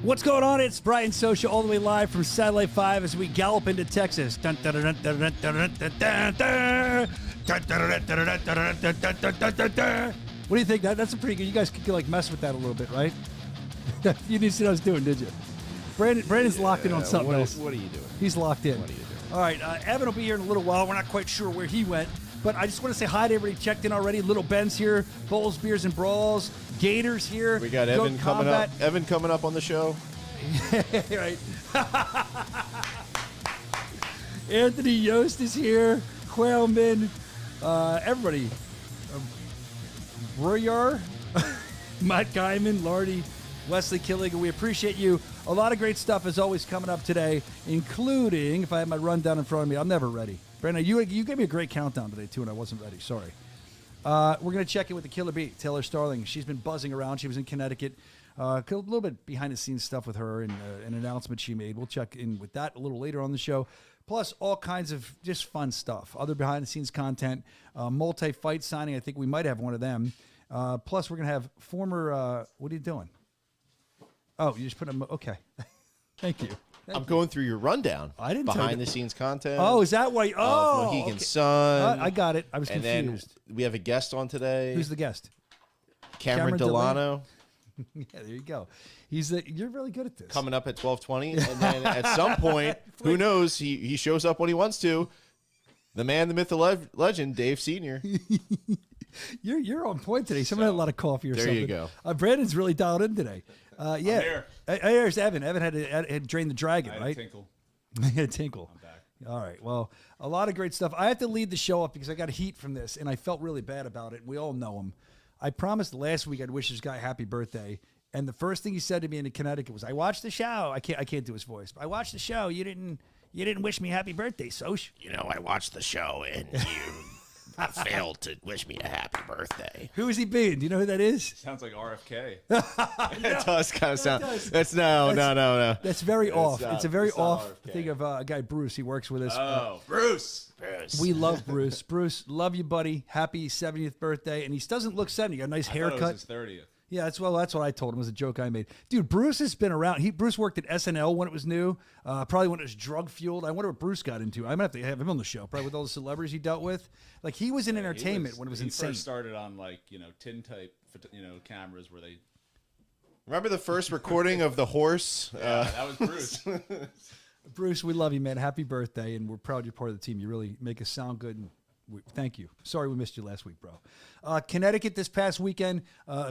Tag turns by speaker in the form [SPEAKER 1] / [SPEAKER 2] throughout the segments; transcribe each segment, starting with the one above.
[SPEAKER 1] What's going on? It's Brian Soscia all the way live from Satellite 5 as we gallop into Texas. What do you think? That's a pretty good. You guys could like mess with that a little bit, right? You didn't see what I was doing, did you? Brandon's locked in on something else.
[SPEAKER 2] What are you doing?
[SPEAKER 1] He's locked in.
[SPEAKER 2] What are you doing?
[SPEAKER 1] All right, Evan will be here in a little while. We're not quite sure where he went, but I just want to say hi to everybody checked in already. Little Ben's here, Bowls, Beers, and Brawls. Gators here.
[SPEAKER 2] We got Evan coming up. Evan coming up on the show.
[SPEAKER 1] Right. Anthony Yost is here. Quailman. Everybody. Royar. Matt Guyman. Lardy. Wesley Killigan. We appreciate you. A lot of great stuff is always coming up today, including, if I have my rundown in front of me, I'm never ready. Brandon, you gave me a great countdown today, too, and I wasn't ready. Sorry. We're going to check in with the Killer Bee, Taylor Starling. She's been buzzing around. She was in Connecticut. A little bit behind-the-scenes stuff with her and an announcement she made. We'll check in with that a little later on the show. Plus, all kinds of just fun stuff. Other behind-the-scenes content. Multi-fight signing. I think we might have one of them. Plus, we're going to have former... what are you doing? Oh, you just put them... Okay. Thank you.
[SPEAKER 2] I'm going through your rundown.
[SPEAKER 1] I didn't
[SPEAKER 2] behind-the-scenes content.
[SPEAKER 1] Oh, is that why? Oh,
[SPEAKER 2] Mohegan
[SPEAKER 1] okay.
[SPEAKER 2] Sun.
[SPEAKER 1] I got it. I was confused.
[SPEAKER 2] And then we have a guest on today.
[SPEAKER 1] Who's the guest?
[SPEAKER 2] Cameron Delano.
[SPEAKER 1] Yeah, there you go. You're really good at this.
[SPEAKER 2] Coming up at 12:20, and then at some point, who knows? He shows up when he wants to. The man, the myth, the legend, Dave Senior.
[SPEAKER 1] You're on point today. Someone had a lot of coffee or something.
[SPEAKER 2] There you go.
[SPEAKER 1] Brandon's really dialed in today. Yeah.
[SPEAKER 3] I'm here.
[SPEAKER 1] Here's Evan. Evan had drained the dragon,
[SPEAKER 3] I
[SPEAKER 1] right?
[SPEAKER 3] Tinkle.
[SPEAKER 1] He had tinkle.
[SPEAKER 3] I'm back.
[SPEAKER 1] All right. Well, a lot of great stuff. I have to lead the show up because I got heat from this, and I felt really bad about it. We all know him. I promised last week I'd wish this guy happy birthday, and the first thing he said to me in Connecticut was, "I watched the show." I can't do his voice. But I watched the show. You didn't wish me happy birthday, Soch.
[SPEAKER 2] You know, I watched the show, and you failed to wish me a happy birthday.
[SPEAKER 1] Who is he being? Do you know who that is?
[SPEAKER 3] Sounds like RFK.
[SPEAKER 2] It does kind of sound.
[SPEAKER 1] does.
[SPEAKER 2] That's no.
[SPEAKER 1] That's very off.
[SPEAKER 2] not-
[SPEAKER 1] It's a very
[SPEAKER 2] it's not
[SPEAKER 1] off
[SPEAKER 2] RFK.
[SPEAKER 1] thing of a guy, Bruce. He works with us.
[SPEAKER 3] Oh, Bruce.
[SPEAKER 1] We love Bruce. Bruce, love you, buddy. Happy 70th birthday. And he doesn't look 70. Got a nice
[SPEAKER 3] I thought it was
[SPEAKER 1] haircut.
[SPEAKER 3] his 30th.
[SPEAKER 1] Yeah, that's what I told him. It was a joke I made. Dude, Bruce has been around. Bruce worked at SNL when it was new. Probably when it was drug fueled. I wonder what Bruce got into. I'm gonna have to have him on the show. Probably with all the celebrities he dealt with. Like he was in entertainment when it was insane.
[SPEAKER 3] He first started on tin type, cameras where they.
[SPEAKER 2] Remember the first recording of the horse?
[SPEAKER 3] Yeah, that was Bruce.
[SPEAKER 1] Bruce, we love you, man. Happy birthday, and we're proud you're part of the team. You really make us sound good. And thank you. Sorry we missed you last week, bro. Connecticut this past weekend,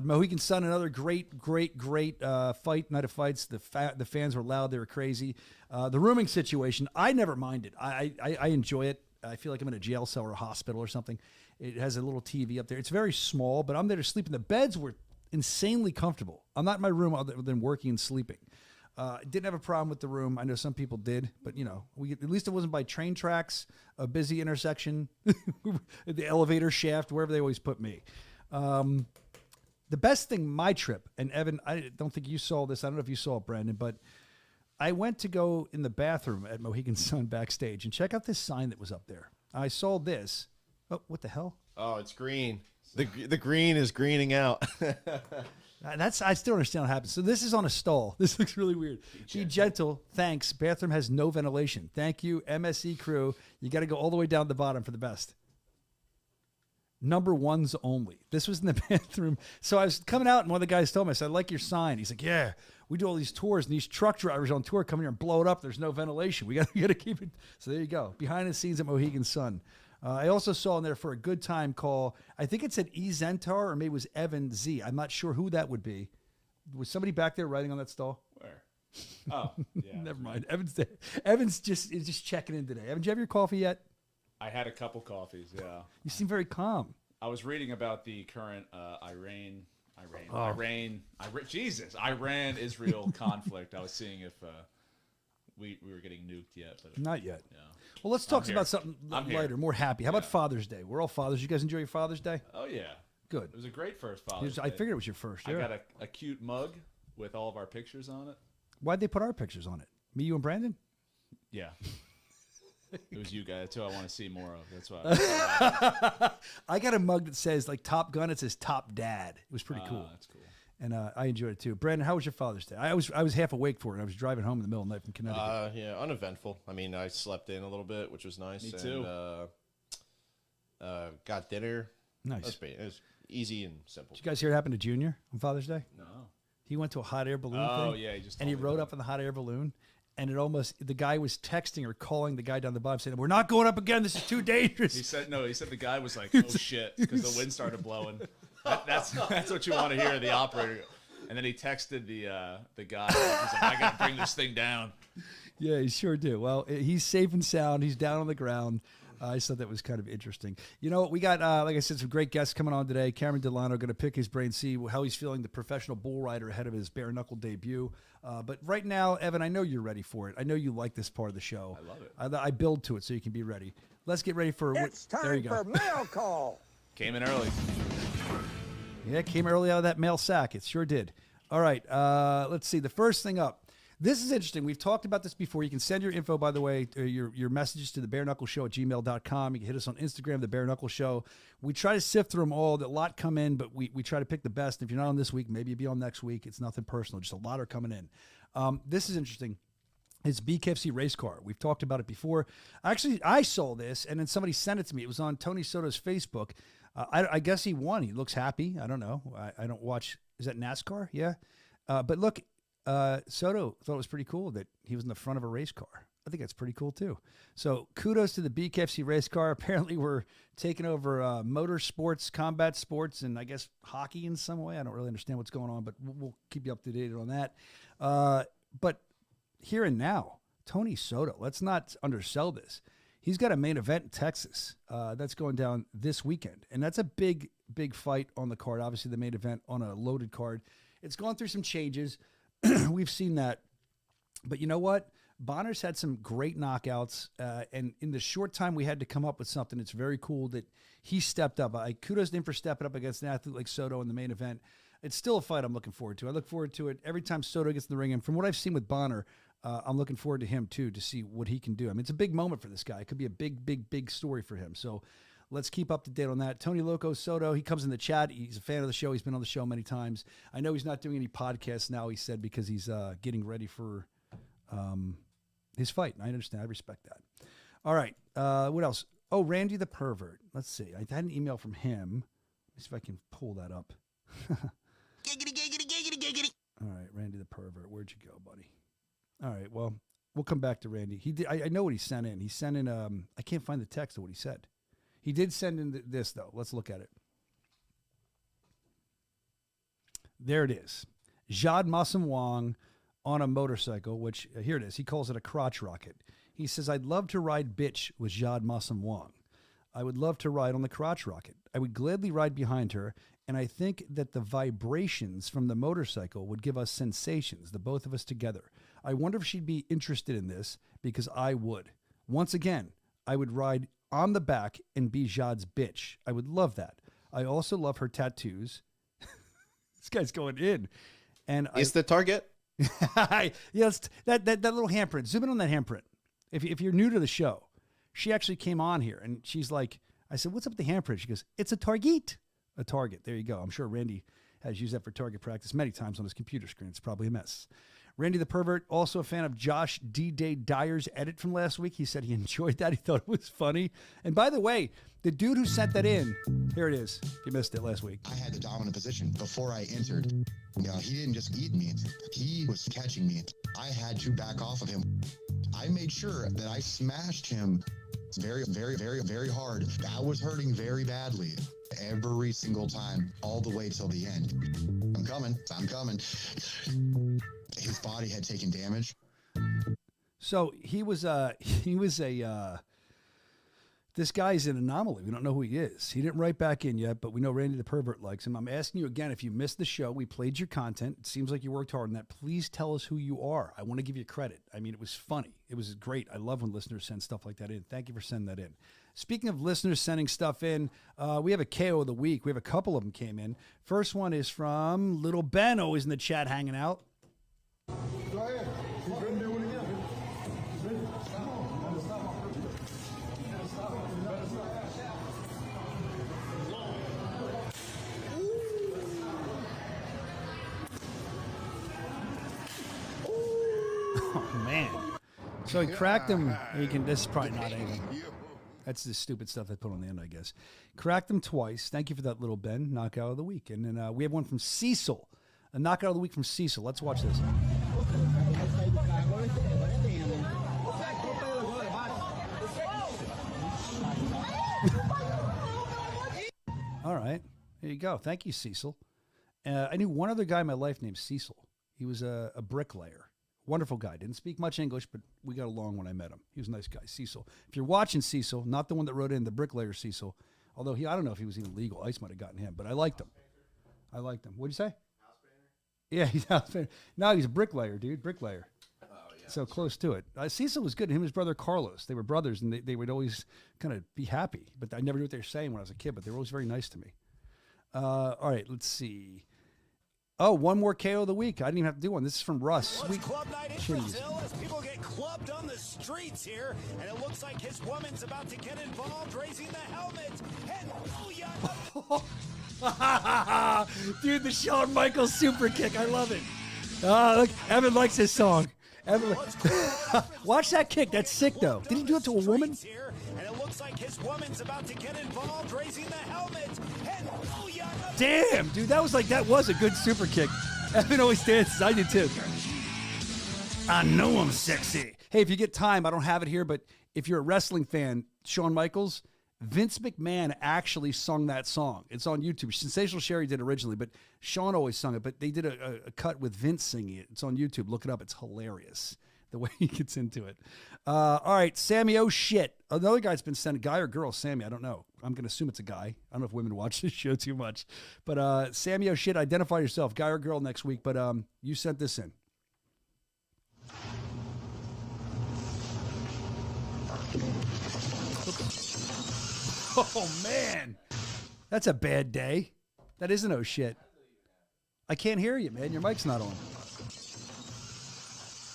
[SPEAKER 1] Mohegan Sun, another great fight, night of fights. The fans were loud. They were crazy. The rooming situation, I never minded. I enjoy it. I feel like I'm in a jail cell or a hospital or something. It has a little TV up there. It's very small, but I'm there to sleep. And the beds were insanely comfortable. I'm not in my room other than working and sleeping. Didn't have a problem with the room. I know some people did, but at least it wasn't by train tracks, a busy intersection, the elevator shaft, wherever they always put me. The best thing, my trip, and Evan, I don't think you saw this. I don't know if you saw it, Brandon, but I went to go in the bathroom at Mohegan Sun backstage and check out this sign that was up there. I saw this. Oh, what the hell?
[SPEAKER 2] Oh, it's green. The green is greening out.
[SPEAKER 1] I still don't understand what happened. So this is on a stall. This looks really weird. Be gentle. Thanks. Bathroom has no ventilation. Thank you, MSE crew. You got to go all the way down the bottom for the best. Number ones only. This was in the bathroom. So I was coming out, and one of the guys told me, I said, "I like your sign." He's like, "Yeah, we do all these tours, and these truck drivers on tour come here and blow it up. There's no ventilation. We got to keep it." So there you go. Behind the scenes at Mohegan Sun. I also saw in there for a good time call, I think it said E. Zentar or maybe it was Evan Z. I'm not sure who that would be. Was somebody back there writing on that stall?
[SPEAKER 3] Where? Oh, yeah.
[SPEAKER 1] Never mind. Evan's just checking in today. Evan, did you have your coffee yet?
[SPEAKER 3] I had a couple coffees, yeah.
[SPEAKER 1] You seem very calm.
[SPEAKER 3] I was reading about the current Iran-Israel conflict. I was seeing if we were getting nuked yet. But
[SPEAKER 1] Not yet.
[SPEAKER 3] Yeah.
[SPEAKER 1] Well, let's talk about something
[SPEAKER 3] I'm
[SPEAKER 1] lighter,
[SPEAKER 3] here.
[SPEAKER 1] more happy. How about Father's Day? We're all fathers. You guys enjoy your Father's Day?
[SPEAKER 3] Oh, yeah.
[SPEAKER 1] Good.
[SPEAKER 3] It was a great first Father's Day.
[SPEAKER 1] I figured it was your first.
[SPEAKER 3] I
[SPEAKER 1] Yeah.
[SPEAKER 3] got a cute mug with all of our pictures on it.
[SPEAKER 1] Why'd they put our pictures on it? Me, you, and Brandon?
[SPEAKER 3] Yeah. It was you guys. That's who I want to see more of. That's why.
[SPEAKER 1] I got a mug that says, like, Top Gun. It says Top Dad. It was pretty cool.
[SPEAKER 3] That's cool.
[SPEAKER 1] And I enjoyed it too. Brandon, how was your Father's Day? I was half awake for it. I was driving home in the middle of the night from Connecticut.
[SPEAKER 2] Yeah, uneventful. I mean, I slept in a little bit, which was nice.
[SPEAKER 3] Me too.
[SPEAKER 2] And, got dinner.
[SPEAKER 1] Nice.
[SPEAKER 2] It was easy and simple.
[SPEAKER 1] Did you guys hear what happened to Junior on Father's Day?
[SPEAKER 3] No.
[SPEAKER 1] He went to a hot air balloon
[SPEAKER 3] Oh,
[SPEAKER 1] thing.
[SPEAKER 3] yeah, he just
[SPEAKER 1] and he
[SPEAKER 3] told me
[SPEAKER 1] rode
[SPEAKER 3] about
[SPEAKER 1] up in the hot air balloon. And the guy was texting or calling the guy down the bottom saying, "We're not going up again. This is too dangerous."
[SPEAKER 3] He said the guy was like, "Oh shit," because the wind started blowing. That's what you want to hear, the operator. And then he texted the guy. He's like, "I got to bring this thing down."
[SPEAKER 1] Yeah, he sure did. Well, he's safe and sound. He's down on the ground. I thought that was kind of interesting. You know, we got, like I said, some great guests coming on today. Cameron Delano going to pick his brain, see how he's feeling, the professional bull rider ahead of his bare knuckle debut. But right now, Evan, I know you're ready for it. I know you like this part of the show.
[SPEAKER 3] I love it.
[SPEAKER 1] I build to it so you can be ready. Let's get ready for
[SPEAKER 4] It's
[SPEAKER 1] there you
[SPEAKER 4] time
[SPEAKER 1] go.
[SPEAKER 4] for mail call.
[SPEAKER 3] Came in early.
[SPEAKER 1] Yeah, it came early out of that mail sack. It sure did. All right, let's see. The first thing up. This is interesting. We've talked about this before. You can send your info, by the way, your messages to the bareknuckleshow@gmail.com. You can hit us on Instagram, the Bare Knuckle Show. We try to sift through them all. A lot come in, but we try to pick the best. If you're not on this week, maybe you'll be on next week. It's nothing personal. Just a lot are coming in. This is interesting. It's BKFC race car. We've talked about it before. Actually, I saw this, and then somebody sent it to me. It was on Tony Soto's Facebook. I guess he won. He looks happy. I don't know. I don't watch. Is that NASCAR? Yeah. But look, Soto thought it was pretty cool that he was in the front of a race car. I think that's pretty cool too. So kudos to the BKFC race car. Apparently we're taking over motorsports, combat sports, and I guess hockey in some way. I don't really understand what's going on, but we'll keep you up to date on that. But here and now, Tony Soto, let's not undersell this. He's got a main event in Texas that's going down this weekend, and that's a big, big fight on the card. Obviously, the main event on a loaded card. It's gone through some changes. We've seen that. But you know what? Bonner's had some great knockouts, and in the short time we had to come up with something, it's very cool that he stepped up. Kudos to him for stepping up against an athlete like Soto in the main event. It's still a fight I'm looking forward to. I look forward to it every time Soto gets in the ring, and from what I've seen with Bonner, I'm looking forward to him, too, to see what he can do. I mean, it's a big moment for this guy. It could be a big, big, big story for him. So let's keep up to date on that. Tony Loco Soto, he comes in the chat. He's a fan of the show. He's been on the show many times. I know he's not doing any podcasts now, he said, because he's getting ready for his fight. I understand. I respect that. All right. What else? Oh, Randy the Pervert. Let's see. I had an email from him. Let me see if I can pull that up.
[SPEAKER 4] Giggity, giggity, giggity, giggity.
[SPEAKER 1] All right, Randy the Pervert. Where'd you go, buddy? All right, well, we'll come back to Randy. He did. I know what he sent in. He sent in. I can't find the text of what he said. He did send in this though. Let's look at it. There it is. Jad Masum Wong on a motorcycle, which here it is. He calls it a crotch rocket. He says, "I'd love to ride bitch with Jad Masum Wong. I would love to ride on the crotch rocket. I would gladly ride behind her, and I think that the vibrations from the motorcycle would give us sensations, the both of us together. I wonder if she'd be interested in this, because I would. Once again, I would ride on the back and be Jad's bitch. I would love that. I also love her tattoos." This guy's going in. And
[SPEAKER 2] Is the target?
[SPEAKER 1] Yes, that little handprint. Zoom in on that handprint. If you're new to the show, she actually came on here and she's like, I said, "What's up with the handprint?" She goes, "It's a target." A target. There you go. I'm sure Randy has used that for target practice many times on his computer screen. It's probably a mess. Randy the Pervert, also a fan of Josh D-Day Dyer's edit from last week. He said he enjoyed that. He thought it was funny. And by the way, the dude who sent that in, here it is. If you missed it last week.
[SPEAKER 5] I had the dominant position before I entered. You know, he didn't just eat me. He was catching me. I had to back off of him. I made sure that I smashed him very, very, very, very hard. I was hurting very badly every single time, all the way till the end. I'm coming. His body had taken damage.
[SPEAKER 1] So this guy's an anomaly. We don't know who he is. He didn't write back in yet, but we know Randy the Pervert likes him. I'm asking you again, if you missed the show, we played your content. It seems like you worked hard on that. Please tell us who you are. I want to give you credit. I mean, it was funny. It was great. I love when listeners send stuff like that in. Thank you for sending that in. Speaking of listeners sending stuff in, we have a KO of the week. We have a couple of them came in. First one is from Little Ben, always in the chat hanging out.
[SPEAKER 6] Go ahead. Keep it doing it again.
[SPEAKER 1] Oh, man. So he cracked him. This is probably not anything. That's the stupid stuff they put on the end, I guess. Cracked him twice. Thank you for that little Ben. Knockout of the week. And then we have one from Cecil. A knockout of the week from Cecil. Let's watch this. All right. There you go. Thank you, Cecil. I knew one other guy in my life named Cecil. He was a bricklayer. Wonderful guy. Didn't speak much English, but we got along when I met him. He was a nice guy, Cecil. If you're watching Cecil, not the one that wrote in, the bricklayer Cecil, although I don't know if he was even legal. Ice might have gotten him, but I liked him. What'd you say? House painter? Yeah, he's a house painter. No, he's a bricklayer, dude. Bricklayer. Oh, yeah. So close to it. Cecil was good. Him and his brother Carlos, they were brothers, and they would always kind of be happy. But I never knew what they were saying when I was a kid, but they were always very nice to me. All right, let's see. Oh, one more KO of the week. I didn't even have to do one. This is from Russ. Sweet.
[SPEAKER 7] Club night in Brazil as people get clubbed on the streets here, and it looks like his woman's about to get involved, raising the helmet. And
[SPEAKER 1] dude, the Shawn Michaels super kick. I love it. Look, Evan likes his song. Evan, watch that kick. That's sick, though. Did he do it to a woman?
[SPEAKER 7] And it looks like his woman's about to get involved, raising the helmet. And
[SPEAKER 1] damn, dude, that was a good super kick. Evan always dances. I do too. I know I'm sexy. Hey, if you get time, I don't have it here, but if you're a wrestling fan, Shawn Michaels, Vince McMahon actually sung that song. It's on YouTube. Sensational Sherry did originally, but Shawn always sung it. But they did a cut with Vince singing it. It's on YouTube. Look it up. It's hilarious the way he gets into it. All right, Sammy, oh shit. Another guy's been sent, guy or girl, Sammy, I don't know. I'm going to assume it's a guy. I don't know if women watch this show too much. But Sammy, oh shit, identify yourself, guy or girl next week. But you sent this in. Oh, man. That's a bad day. That isn't oh shit. I can't hear you, man. Your mic's not on.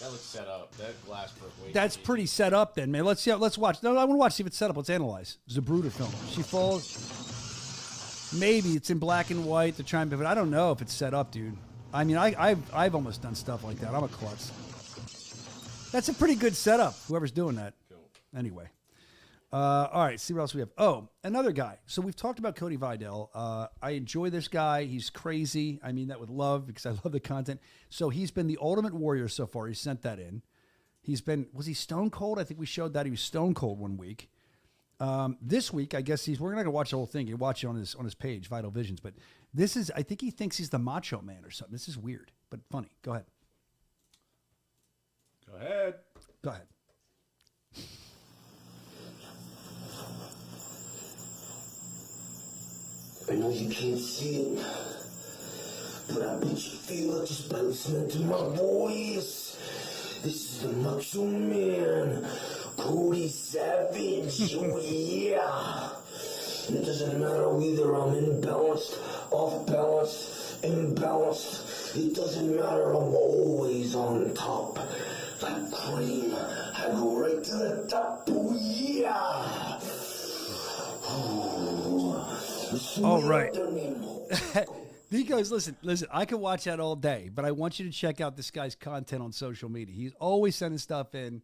[SPEAKER 2] That looks set up. That glass broke way.
[SPEAKER 1] That's pretty set up then, man. Let's watch. No, I want to watch, see if it's set up. Let's analyze. Zabruder film. She falls. Maybe it's in black and white. They're trying, but I don't know if it's set up, dude. I mean, I've almost done stuff like that. I'm a klutz. That's a pretty good setup, whoever's doing that. Cool. Anyway. All right, see what else we have. Oh, another guy. So we've talked about Cody Vidal. I enjoy this guy. He's crazy. I mean that with love because I love the content. So he's been the Ultimate Warrior so far. He sent that in. Was he Stone Cold? I think we showed that he was Stone Cold one week. This week, I guess we're not going to watch the whole thing. You watch it on his page, Vital Visions. But this is, I think he thinks he's the Macho Man or something. This is weird, but funny. Go ahead. Go ahead.
[SPEAKER 8] I know you can't see it, but I bet you feel it just by listening to my voice. This is the Macho Man, Cody Savage, oh yeah. And it doesn't matter whether I'm imbalanced, off balance, imbalanced. It doesn't matter, I'm always on top. Like cream, I go right to the top, oh yeah.
[SPEAKER 1] All right. He goes, listen, I could watch that all day, but I want you to check out this guy's content on social media. He's always sending stuff in.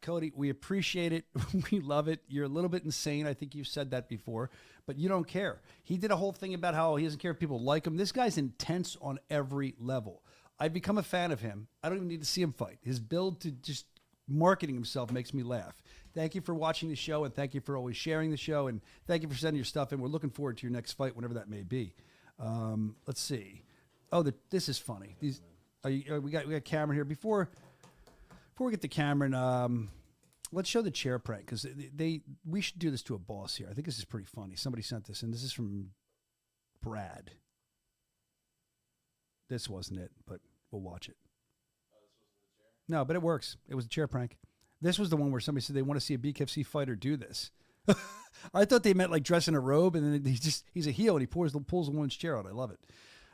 [SPEAKER 1] Cody, we appreciate it. We love it. You're a little bit insane. I think you've said that before, but you don't care. He did a whole thing about how he doesn't care if people like him. This guy's intense on every level. I've become a fan of him. I don't even need to see him fight. His build to just marketing himself makes me laugh. Thank you for watching the show, and thank you for always sharing the show, and thank you for sending your stuff in. We're looking forward to your next fight, whenever that may be. Let's see. Oh, this is funny. We got Cameron here. Before we get to Cameron, let's show the chair prank because we should do this to a boss here. I think this is pretty funny. Somebody sent this in. This is from Brad. This wasn't it, but we'll watch it. No, but it works. It was a chair prank. This was the one where somebody said they want to see a BKFC fighter do this. I thought they meant like dress in a robe, and then he's a heel, and he pulls the woman's chair out. I love it.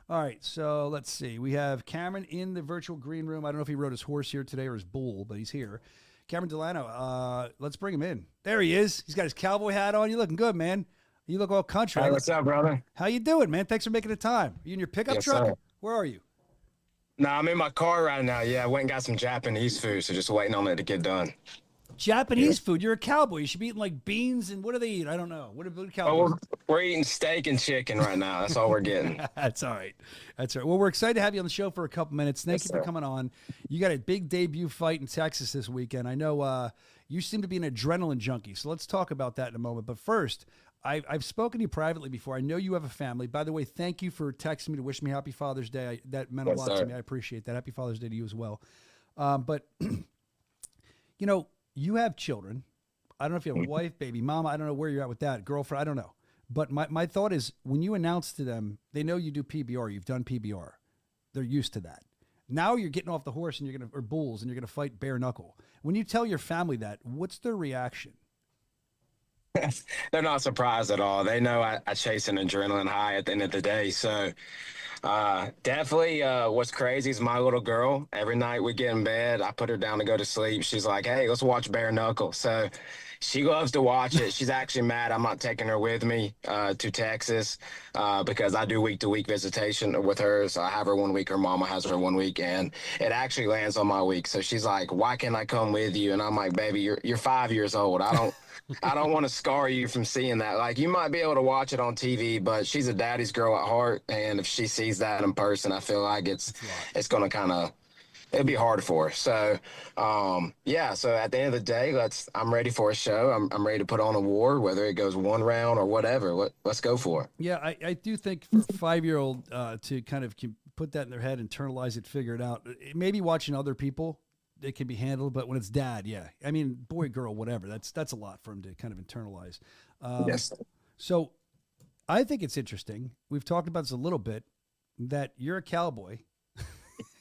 [SPEAKER 1] All right, so let's see. We have Cameron in the virtual green room. I don't know if he rode his horse here today or his bull, but he's here. Cameron Delano, let's bring him in. There he is. He's got his cowboy hat on. You looking good, man. You look all country.
[SPEAKER 9] Hey, what's up, brother?
[SPEAKER 1] How you doing, man? Thanks for making the time. Are you in your pickup truck?
[SPEAKER 9] Sir.
[SPEAKER 1] Where are you?
[SPEAKER 9] No, I'm in my car right now. Yeah, I went and got some Japanese food, so just waiting on it to get done.
[SPEAKER 1] Japanese food. You're a cowboy. You should be eating like beans and what do they eat? I don't know. What do cowboys?
[SPEAKER 9] Oh, we're eating steak and chicken right now. That's all we're getting.
[SPEAKER 1] That's all right. That's all right. Well, we're excited to have you on the show for a couple minutes. Thank you for coming on. You got a big debut fight in Texas this weekend. I know you seem to be an adrenaline junkie, so let's talk about that in a moment. But first, I've spoken to you privately before. I know you have a family. By the way, thank you for texting me to wish me Happy Father's Day. That meant a lot to me. I appreciate that. Happy Father's Day to you as well. But, you know, you have children. I don't know if you have a wife, baby mama. I don't know where you're at with that. Girlfriend, I don't know. But my thought is when you announce to them, they know you do PBR. You've done PBR. They're used to that. Now you're getting off the horse and or bulls and you're going to fight bare knuckle. When you tell your family that, what's their reaction?
[SPEAKER 9] They're not surprised at all. They know I chase an adrenaline high at the end of the day. So definitely what's crazy is my little girl, every night we get in bed, I put her down to go to sleep. She's like, hey, let's watch bare knuckle. So she loves to watch it. She's actually mad I'm not taking her with me to Texas because I do week-to-week visitation with her. So I have her 1 week, her mama has her 1 week, and it actually lands on my week. So she's like, why can't I come with you? And I'm like, baby, you're 5 years old. I don't want to scar you from seeing that. Like, you might be able to watch it on TV, but she's a daddy's girl at heart. And if she sees that in person, I feel like it's going to it'll be hard for her. So, yeah. So at the end of the day, I'm ready for a show. I'm ready to put on a war, whether it goes one round or whatever. Let's go for it.
[SPEAKER 1] Yeah. I do think for a 5-year-old to kind of put that in their head, internalize it, figure it out, maybe watching other people, it can be handled, but when it's dad, yeah. I mean, boy, girl, whatever. That's a lot for him to kind of internalize.
[SPEAKER 9] Yes.
[SPEAKER 1] So I think it's interesting. We've talked about this a little bit, that you're a cowboy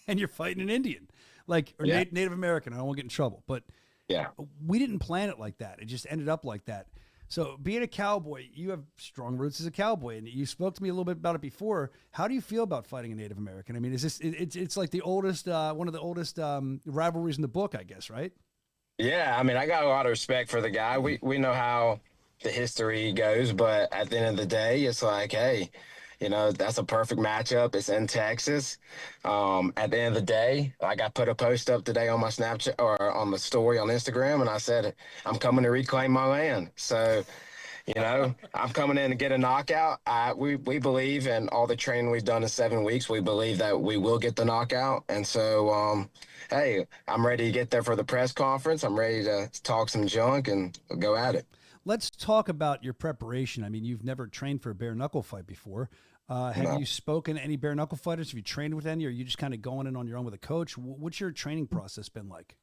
[SPEAKER 1] and you're fighting an Indian, or Native American. I don't want to get in trouble, but
[SPEAKER 9] yeah,
[SPEAKER 1] we didn't plan it like that. It just ended up like that. So being a cowboy, you have strong roots as a cowboy, and you spoke to me a little bit about it before. How do you feel about fighting a Native American? I mean, is this it's like the oldest, one of the oldest rivalries in the book, I guess, right?
[SPEAKER 9] Yeah, I mean, I got a lot of respect for the guy. We know how the history goes, but at the end of the day, it's like, hey, that's a perfect matchup. It's in Texas. At the end of the day, like, I put a post up today on my Snapchat or on the story on Instagram, and I said, I'm coming to reclaim my land. So, I'm coming in to get a knockout. We believe in all the training we've done in 7 weeks. We believe that we will get the knockout. And so, hey, I'm ready to get there for the press conference. I'm ready to talk some junk and go at it.
[SPEAKER 1] Let's talk about your preparation. I mean, you've never trained for a bare knuckle fight before. Have you spoken to any bare knuckle fighters? Have you trained with any, or are you just kind of going in on your own with a coach? What's your training process been like?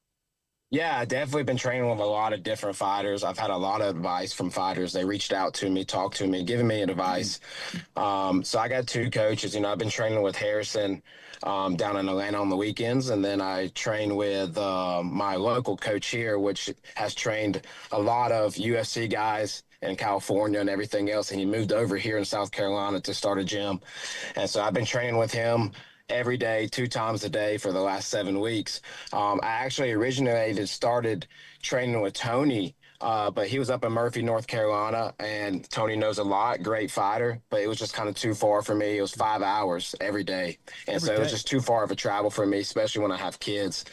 [SPEAKER 9] Yeah, I've definitely been training with a lot of different fighters. I've had a lot of advice from fighters. They reached out to me, talked to me, giving me advice. So I got 2 coaches. I've been training with Harrison down in Atlanta on the weekends, and then I train with my local coach here, which has trained a lot of UFC guys in California and everything else, and he moved over here in South Carolina to start a gym. And so I've been training with him every day, 2 times a day for the last 7 weeks. I actually started training with Tony, but he was up in Murphy, North Carolina, and Tony knows a lot, great fighter, but it was just kind of too far for me. It was 5 hours every day. And so it was just too far of a travel for me, especially when I have kids.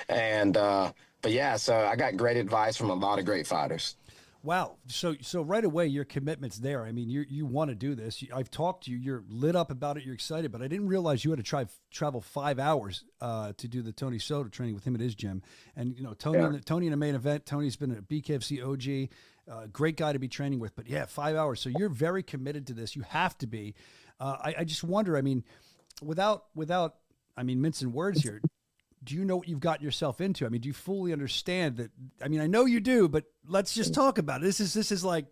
[SPEAKER 9] And, but yeah, so I got great advice from a lot of great fighters.
[SPEAKER 1] Wow. So right away, your commitment's there. I mean, you want to do this. I've talked to you. You're lit up about it. You're excited, but I didn't realize you had to travel 5 hours to do the Tony Soto training with him at his gym. And, Tony in the main event, Tony's been a BKFC OG, great guy to be training with. But, yeah, 5 hours. So you're very committed to this. You have to be. I just wonder, I mean, without mincing words here, do you know what you've gotten yourself into? I mean, do you fully understand that? I mean, I know you do, but let's just talk about it. This is like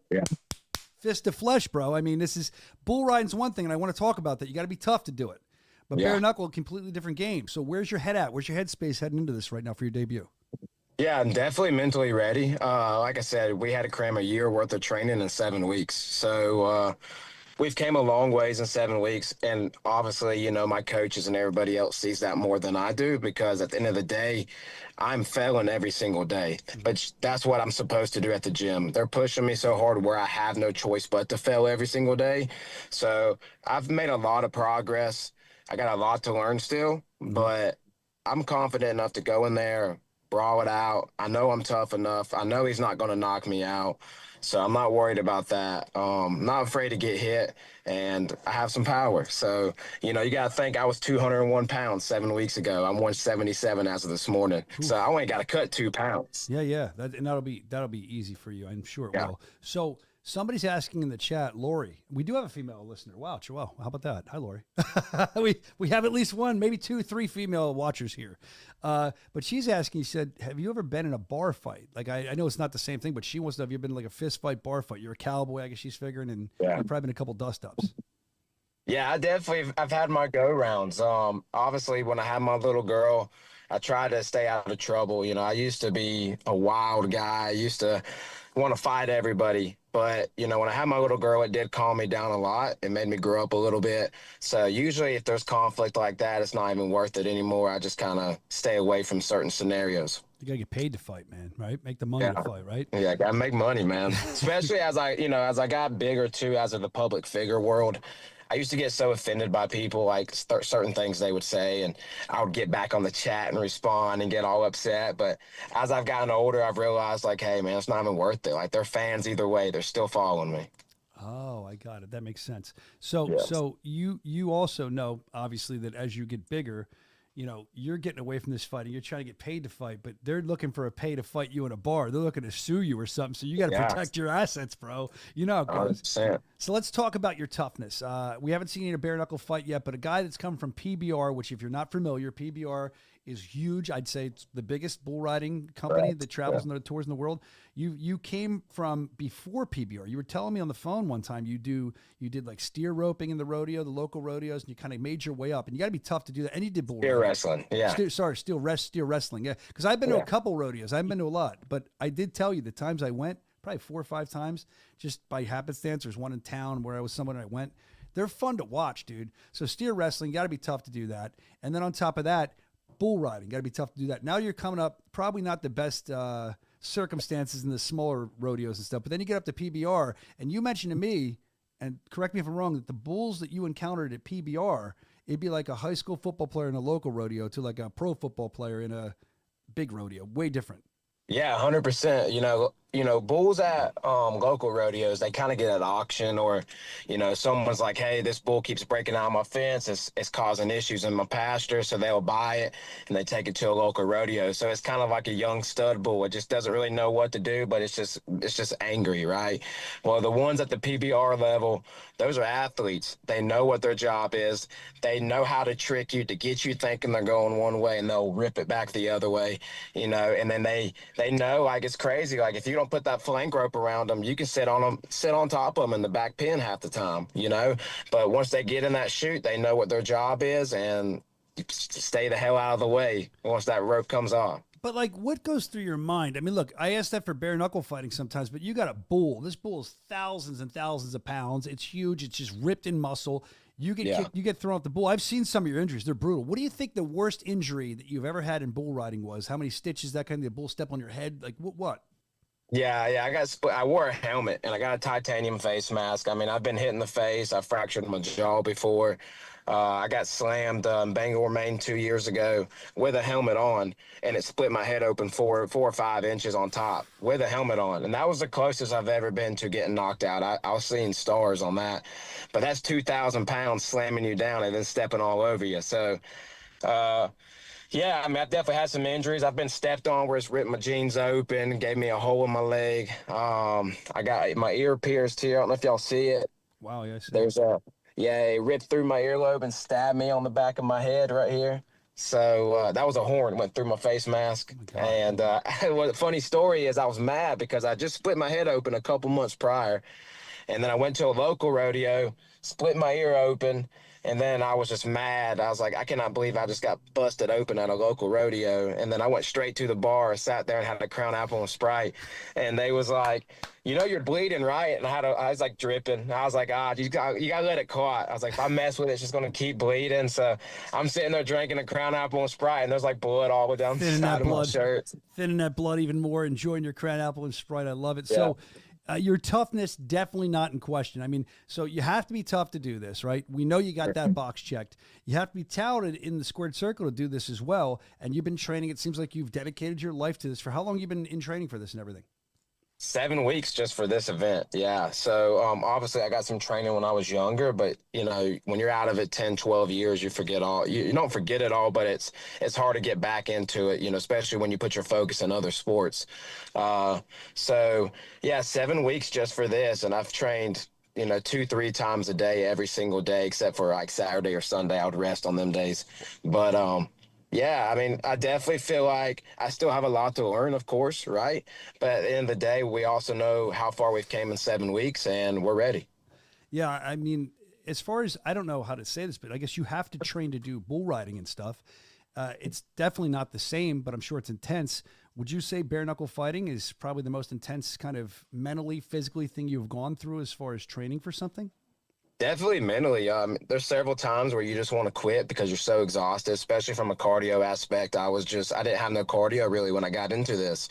[SPEAKER 1] fist of flesh, bro. I mean, bull riding's one thing, and I want to talk about that. You got to be tough to do it. But bare knuckle, completely different game. So where's your head at? Where's your headspace heading into this right now for your debut?
[SPEAKER 9] Yeah, I'm definitely mentally ready. Like I said, we had to cram a year worth of training in 7 weeks. So, we've came a long ways in 7 weeks, and obviously, my coaches and everybody else sees that more than I do, because at the end of the day, I'm failing every single day. But that's what I'm supposed to do at the gym. They're pushing me so hard where I have no choice but to fail every single day. So I've made a lot of progress. I got a lot to learn still, but I'm confident enough to go in there, brawl it out. I know I'm tough enough. I know he's not going to knock me out. So I'm not worried about that. Not afraid to get hit, and I have some power. So, you got to think I was 201 pounds 7 weeks ago. I'm 177 as of this morning. So I only got to cut 2 pounds.
[SPEAKER 1] Yeah. That'll be easy for you. I'm sure it will. So somebody's asking in the chat, Lori. We do have a female listener. Wow, how about that? Hi, Lori. we have at least one, maybe 2, 3 female watchers here. But she's asking. She said, "Have you ever been in a bar fight? Like I know it's not the same thing, but she wants to know, have you been in like a fist fight, bar fight? You're a cowboy, I guess she's figuring, and you've probably been a couple dust ups."
[SPEAKER 9] Yeah, I've had my go rounds. Obviously, when I had my little girl, I tried to stay out of trouble. I used to be a wild guy. I used to want to fight everybody. But, when I had my little girl, it did calm me down a lot. It made me grow up a little bit. So usually if there's conflict like that, it's not even worth it anymore. I just kind of stay away from certain scenarios.
[SPEAKER 1] You got to get paid to fight, man, right? Make the money to fight, right?
[SPEAKER 9] Yeah, I got to make money, man. Especially as I got bigger, too, as of the public figure world. I used to get so offended by people, like certain things they would say, and I would get back on the chat and respond and get all upset. But as I've gotten older, I've realized, like, hey, man, it's not even worth it. Like, they're fans either way. They're still following me.
[SPEAKER 1] Oh, I got it. That makes sense. So you also know, obviously, that as you get bigger, you're getting away from this fighting. You're trying to get paid to fight, but they're looking for a pay to fight you in a bar. They're looking to sue you or something. So you got to protect your assets, bro. You know how it goes.
[SPEAKER 9] 100%.
[SPEAKER 1] So let's talk about your toughness. We haven't seen you in a bare knuckle fight yet, but a guy that's come from PBR, which if you're not familiar, PBR is huge. I'd say it's the biggest bull riding company that travels on the tours in the world. You came from before PBR. You were telling me on the phone one time you did like steer roping in the rodeo, the local rodeos, and you kind of made your way up. And you got to be tough to do that. And you did bull
[SPEAKER 9] steer wrestling, yeah.
[SPEAKER 1] Steer wrestling, yeah. Because I've been to a couple rodeos. I haven't been to a lot, but I did tell you the times I went, probably 4 or 5 times, just by happenstance. There's one in town where I was somewhere and I went. They're fun to watch, dude. So steer wrestling, got to be tough to do that. And then on top of that, bull riding, got to be tough to do that. Now you're coming up, probably not the best circumstances in the smaller rodeos and stuff, but then you get up to PBR, and you mentioned to me, and correct me if I'm wrong, that the bulls that you encountered at PBR, it'd be like a high school football player in a local rodeo to like a pro football player in a big rodeo. Way different.
[SPEAKER 9] Yeah, 100%. Bulls at local rodeos, they kind of get at auction, or, someone's like, hey, this bull keeps breaking out my fence. It's causing issues in my pasture. So they'll buy it and they take it to a local rodeo. So it's kind of like a young stud bull. It just doesn't really know what to do, but it's just angry, right? Well, the ones at the PBR level, those are athletes. They know what their job is. They know how to trick you to get you thinking they're going one way, and they'll rip it back the other way, and then they know, like, it's crazy. Like, if you don't put that flank rope around them, you can sit on top of them in the back pen half the time, but once they get in that chute, they know what their job is, and stay the hell out of the way once that rope comes off.
[SPEAKER 1] But like, what goes through your mind? I mean, look, I ask that for bare knuckle fighting sometimes, but you got a bull. This bull is thousands and thousands of pounds. It's huge. It's just ripped in muscle. You get kicked, you get thrown off the bull. I've seen some of your injuries. They're brutal. What do you think the worst injury that you've ever had in bull riding was? How many stitches, that kind of, the bull step on your head? Like what? Yeah,
[SPEAKER 9] I wore a helmet and I got a titanium face mask. I mean, I've been hit in the face. I fractured my jaw before. I got slammed in Bangor, Maine 2 years ago with a helmet on, and it split my head open 4 or 5 inches on top with a helmet on. And that was the closest I've ever been to getting knocked out. I was seeing stars on that. But that's 2,000 pounds slamming you down and then stepping all over you. So, yeah, I mean, I've definitely had some injuries. I've been stepped on where it's ripped my jeans open, gave me a hole in my leg. I got my ear pierced here. I don't know if y'all see it.
[SPEAKER 1] Wow, yes.
[SPEAKER 9] It ripped through my earlobe and stabbed me on the back of my head right here. So that was a horn. It went through my face mask. And the funny story is I was mad because I just split my head open a couple months prior. And then I went to a local rodeo, split my ear open, and then I was just mad. I was like, I cannot believe I just got busted open at a local rodeo. And then I went straight to the bar, sat there and had a Crown Apple and Sprite. And they was like, you're bleeding, right? And I was like dripping. I was like, you got to let it clot. I was like, if I mess with it, it's just going to keep bleeding. So I'm sitting there drinking a Crown Apple and Sprite, and there's like blood all the way down the side of my shirt.
[SPEAKER 1] Thinning that blood even more, enjoying your Crown Apple and Sprite. I love it.
[SPEAKER 9] Yeah.
[SPEAKER 1] So Your toughness, definitely not in question. I mean, so you have to be tough to do this, right? We know you got that box checked. You have to be talented in the squared circle to do this as well. And you've been training. It seems like you've dedicated your life to this. For how long have you been in training for this and everything?
[SPEAKER 9] 7 weeks just for this event. Yeah. So obviously I got some training when I was younger, but when you're out of it 10, 12 years, you forget all, you don't forget it all, but it's hard to get back into it, especially when you put your focus in other sports. So yeah, 7 weeks just for this. And I've trained, 2-3 times a day, every single day, except for like Saturday or Sunday. I would rest on them days. But, yeah, I mean, I definitely feel like I still have a lot to learn, of course, right? But at the end of the day, we also know how far we've came in 7 weeks, and we're ready.
[SPEAKER 1] Yeah, I mean, as far as, I don't know how to say this, but I guess you have to train to do bull riding and stuff. It's definitely not the same, but I'm sure it's intense. Would you say bare knuckle fighting is probably the most intense kind of mentally, physically thing you've gone through as far as training for something?
[SPEAKER 9] Definitely mentally. There's several times where you just want to quit because you're so exhausted, especially from a cardio aspect. I didn't have no cardio really when I got into this.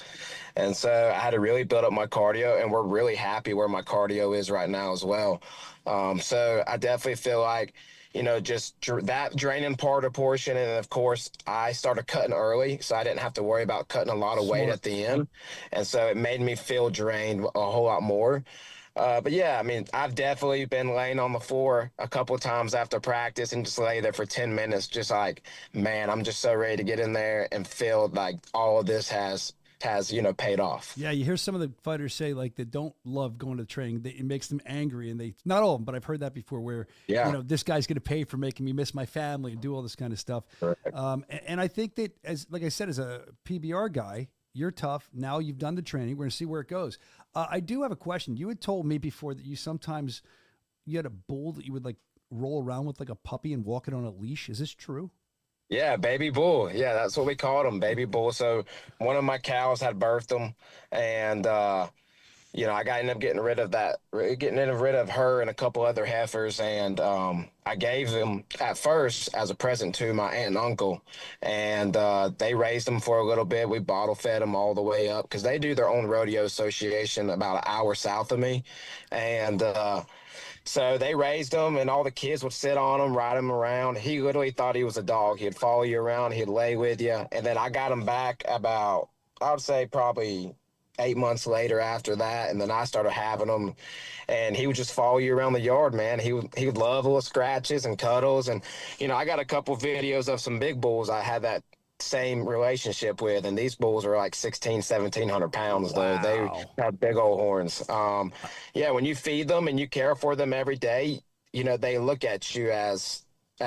[SPEAKER 9] And so I had to really build up my cardio, and we're really happy where my cardio is right now as well. So I definitely feel like, just that draining portion. And of course, I started cutting early, so I didn't have to worry about cutting a lot of weight at the end. And so it made me feel drained a whole lot more. But yeah, I mean, I've definitely been laying on the floor a couple of times after practice and just lay there for 10 minutes, just like, man, I'm just so ready to get in there and feel like all of this has paid off.
[SPEAKER 1] Yeah, you hear some of the fighters say like they don't love going to training. It makes them angry, and not all of them, but I've heard that before where, this guy's going to pay for making me miss my family and do all this kind of stuff. And I think that, like I said, as a PBR guy, you're tough. Now you've done the training. We're going to see where it goes. I do have a question. You had told me before that you had a bull that you would like roll around with like a puppy and walk it on a leash. Is this true?
[SPEAKER 9] Yeah, baby bull. Yeah, that's what we called him, baby bull. So one of my cows had birthed him, and I ended up getting rid of her and a couple other heifers, and I gave them at first as a present to my aunt and uncle, and they raised them for a little bit. We bottle fed them all the way up because they do their own rodeo association about an hour south of me, and so they raised him, and all the kids would sit on him, ride him around. He literally thought he was a dog. He'd follow you around. He'd lay with you. And then I got him back about, I would say probably 8 months later after that. And then I started having him, and he would just follow you around the yard, man. He would love little scratches and cuddles. And, I got a couple videos of some big bulls I had that same relationship with, and these bulls are like 1,700 pounds though.
[SPEAKER 1] Wow.
[SPEAKER 9] They have big old horns. Yeah, when you feed them and you care for them every day, they look at you as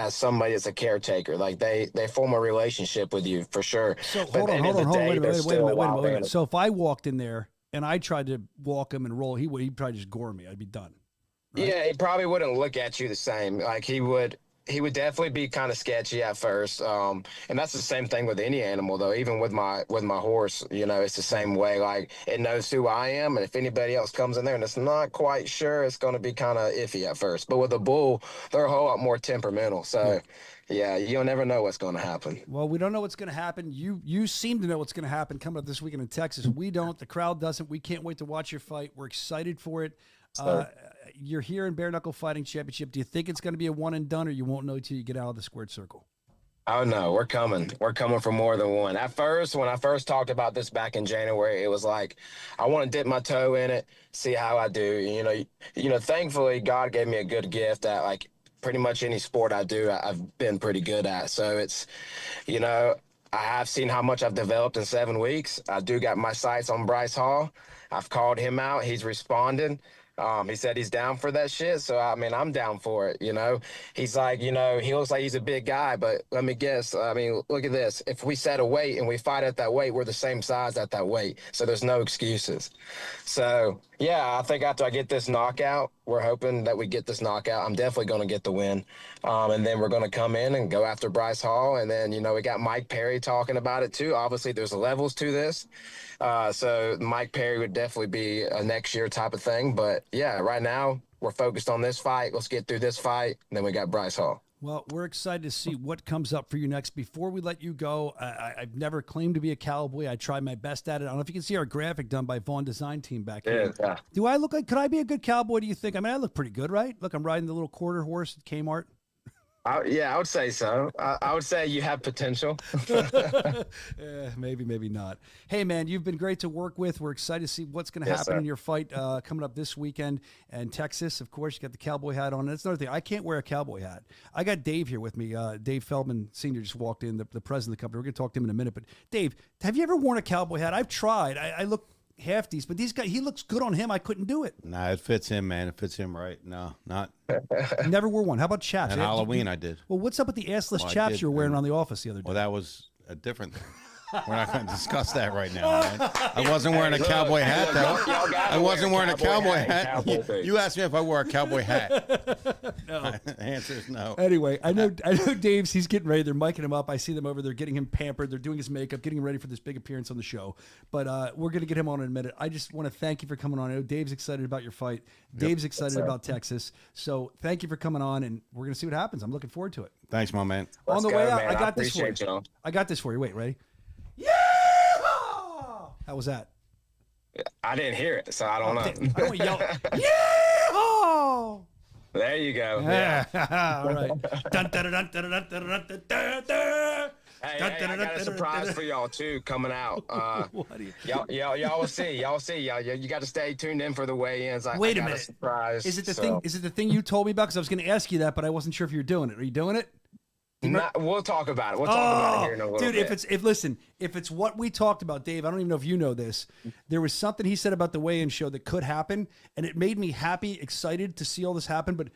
[SPEAKER 9] somebody that's a caretaker. Like they form a relationship with you for sure.
[SPEAKER 1] So hold on, wait a minute. So if I walked in there and I tried to walk him and roll, he'd probably just gore me. I'd be done. Right?
[SPEAKER 9] Yeah, he probably wouldn't look at you the same. Like he would definitely be kind of sketchy at first. And that's the same thing with any animal though. Even with my horse, it's the same way. Like it knows who I am. And if anybody else comes in there and it's not quite sure, it's going to be kind of iffy at first. But with a bull, they're a whole lot more temperamental. So yeah, you'll never know what's going to happen.
[SPEAKER 1] Well, we don't know what's going to happen. You seem to know what's going to happen coming up this weekend in Texas. We don't. The crowd doesn't. We can't wait to watch your fight. We're excited for it. You're here in Bare Knuckle Fighting Championship. Do you think it's going to be a one and done, or you won't know until you get out of the squared circle?
[SPEAKER 9] Oh, no, we're coming. We're coming for more than one. At first, when I first talked about this back in January, it was like, I want to dip my toe in it, see how I do. Thankfully, God gave me a good gift at like pretty much any sport I do, I've been pretty good at. So it's, I have seen how much I've developed in 7 weeks. I do got my sights on Bryce Hall. I've called him out. He's responded. He said he's down for that shit. So, I mean, I'm down for it, He's like, he looks like he's a big guy, but let me guess. I mean, look at this. If we set a weight and we fight at that weight, we're the same size at that weight. So there's no excuses. So, yeah, I think after I get this knockout, we're hoping that we get this knockout. I'm definitely going to get the win. And then we're going to come in and go after Bryce Hall. And then, we got Mike Perry talking about it too. Obviously, there's levels to this. So Mike Perry would definitely be a next year type of thing. But, yeah, right now we're focused on this fight. Let's get through this fight. And then we got Bryce Hall.
[SPEAKER 1] Well, we're excited to see what comes up for you next. Before we let you go, I've never claimed to be a cowboy. I try my best at it. I don't know if you can see our graphic done by Vaughn Design Team back here.
[SPEAKER 9] Yeah.
[SPEAKER 1] Do I look like, could I be a good cowboy, do you think? I mean, I look pretty good, right? Look, I'm riding the little quarter horse at Kmart.
[SPEAKER 9] Yeah, I would say so. I would say you have potential.
[SPEAKER 1] Maybe not. Hey, man, you've been great to work with. We're excited to see what's going to happen in your fight coming up this weekend. And Texas, of course, you got the cowboy hat on. That's another thing. I can't wear a cowboy hat. I got Dave here with me. Dave Feldman Sr. just walked in, the president of the company. We're going to talk to him in a minute. But, Dave, have you ever worn a cowboy hat? I've tried. I look half decent, but these guys, he looks good on him. I couldn't do it.
[SPEAKER 10] Nah, it fits him, man. It fits him right. No, not.
[SPEAKER 1] Never wore one. How about chaps?
[SPEAKER 10] On Halloween, I did.
[SPEAKER 1] Well, what's up with the assless
[SPEAKER 10] Well,
[SPEAKER 1] chaps you were wearing around the office the other day?
[SPEAKER 10] Well, that was a different thing. We're not going to discuss that right now, man. I wasn't wearing a cowboy hat, though. I wasn't wearing a cowboy hat. You asked me if I wore a cowboy hat.
[SPEAKER 1] No.
[SPEAKER 10] The answer is no.
[SPEAKER 1] Anyway, I know Dave's, he's getting ready. They're miking him up. I see them over there getting him pampered. They're doing his makeup, getting him ready for this big appearance on the show. But we're going to get him on in a minute. I just want to thank you for coming on. I know Dave's excited about your fight. Dave's excited about Texas. So thank you for coming on, and we're going to see what happens. I'm looking forward to it.
[SPEAKER 10] Thanks, my man.
[SPEAKER 1] On the way out,
[SPEAKER 9] man.
[SPEAKER 1] I got this for you.
[SPEAKER 9] You.
[SPEAKER 1] I got this for you. Wait, ready? Yeah! How was that?
[SPEAKER 9] I didn't hear it, so I don't know.
[SPEAKER 1] I don't yell. Yeah!
[SPEAKER 9] There you go.
[SPEAKER 1] Yeah. All right. Dun, dun, dun, dun, dun, dun, dun, dun, dun, dun.
[SPEAKER 9] Hey, I got a surprise for y'all too coming out. Y'all will see. Y'all you got to stay tuned in for the weigh-ins.
[SPEAKER 1] Wait a
[SPEAKER 9] got
[SPEAKER 1] minute.
[SPEAKER 9] Surprise.
[SPEAKER 1] Is it the thing? Is it the thing you told me about? Because I was going to ask you that, but I wasn't sure if you're doing it. Are you doing it?
[SPEAKER 9] We'll talk about it. We'll talk about it here in a little bit.
[SPEAKER 1] Dude, if it's what we talked about, Dave, I don't even know if you know this. There was something he said about the weigh-in show that could happen, and it made me happy, excited to see all this happen. But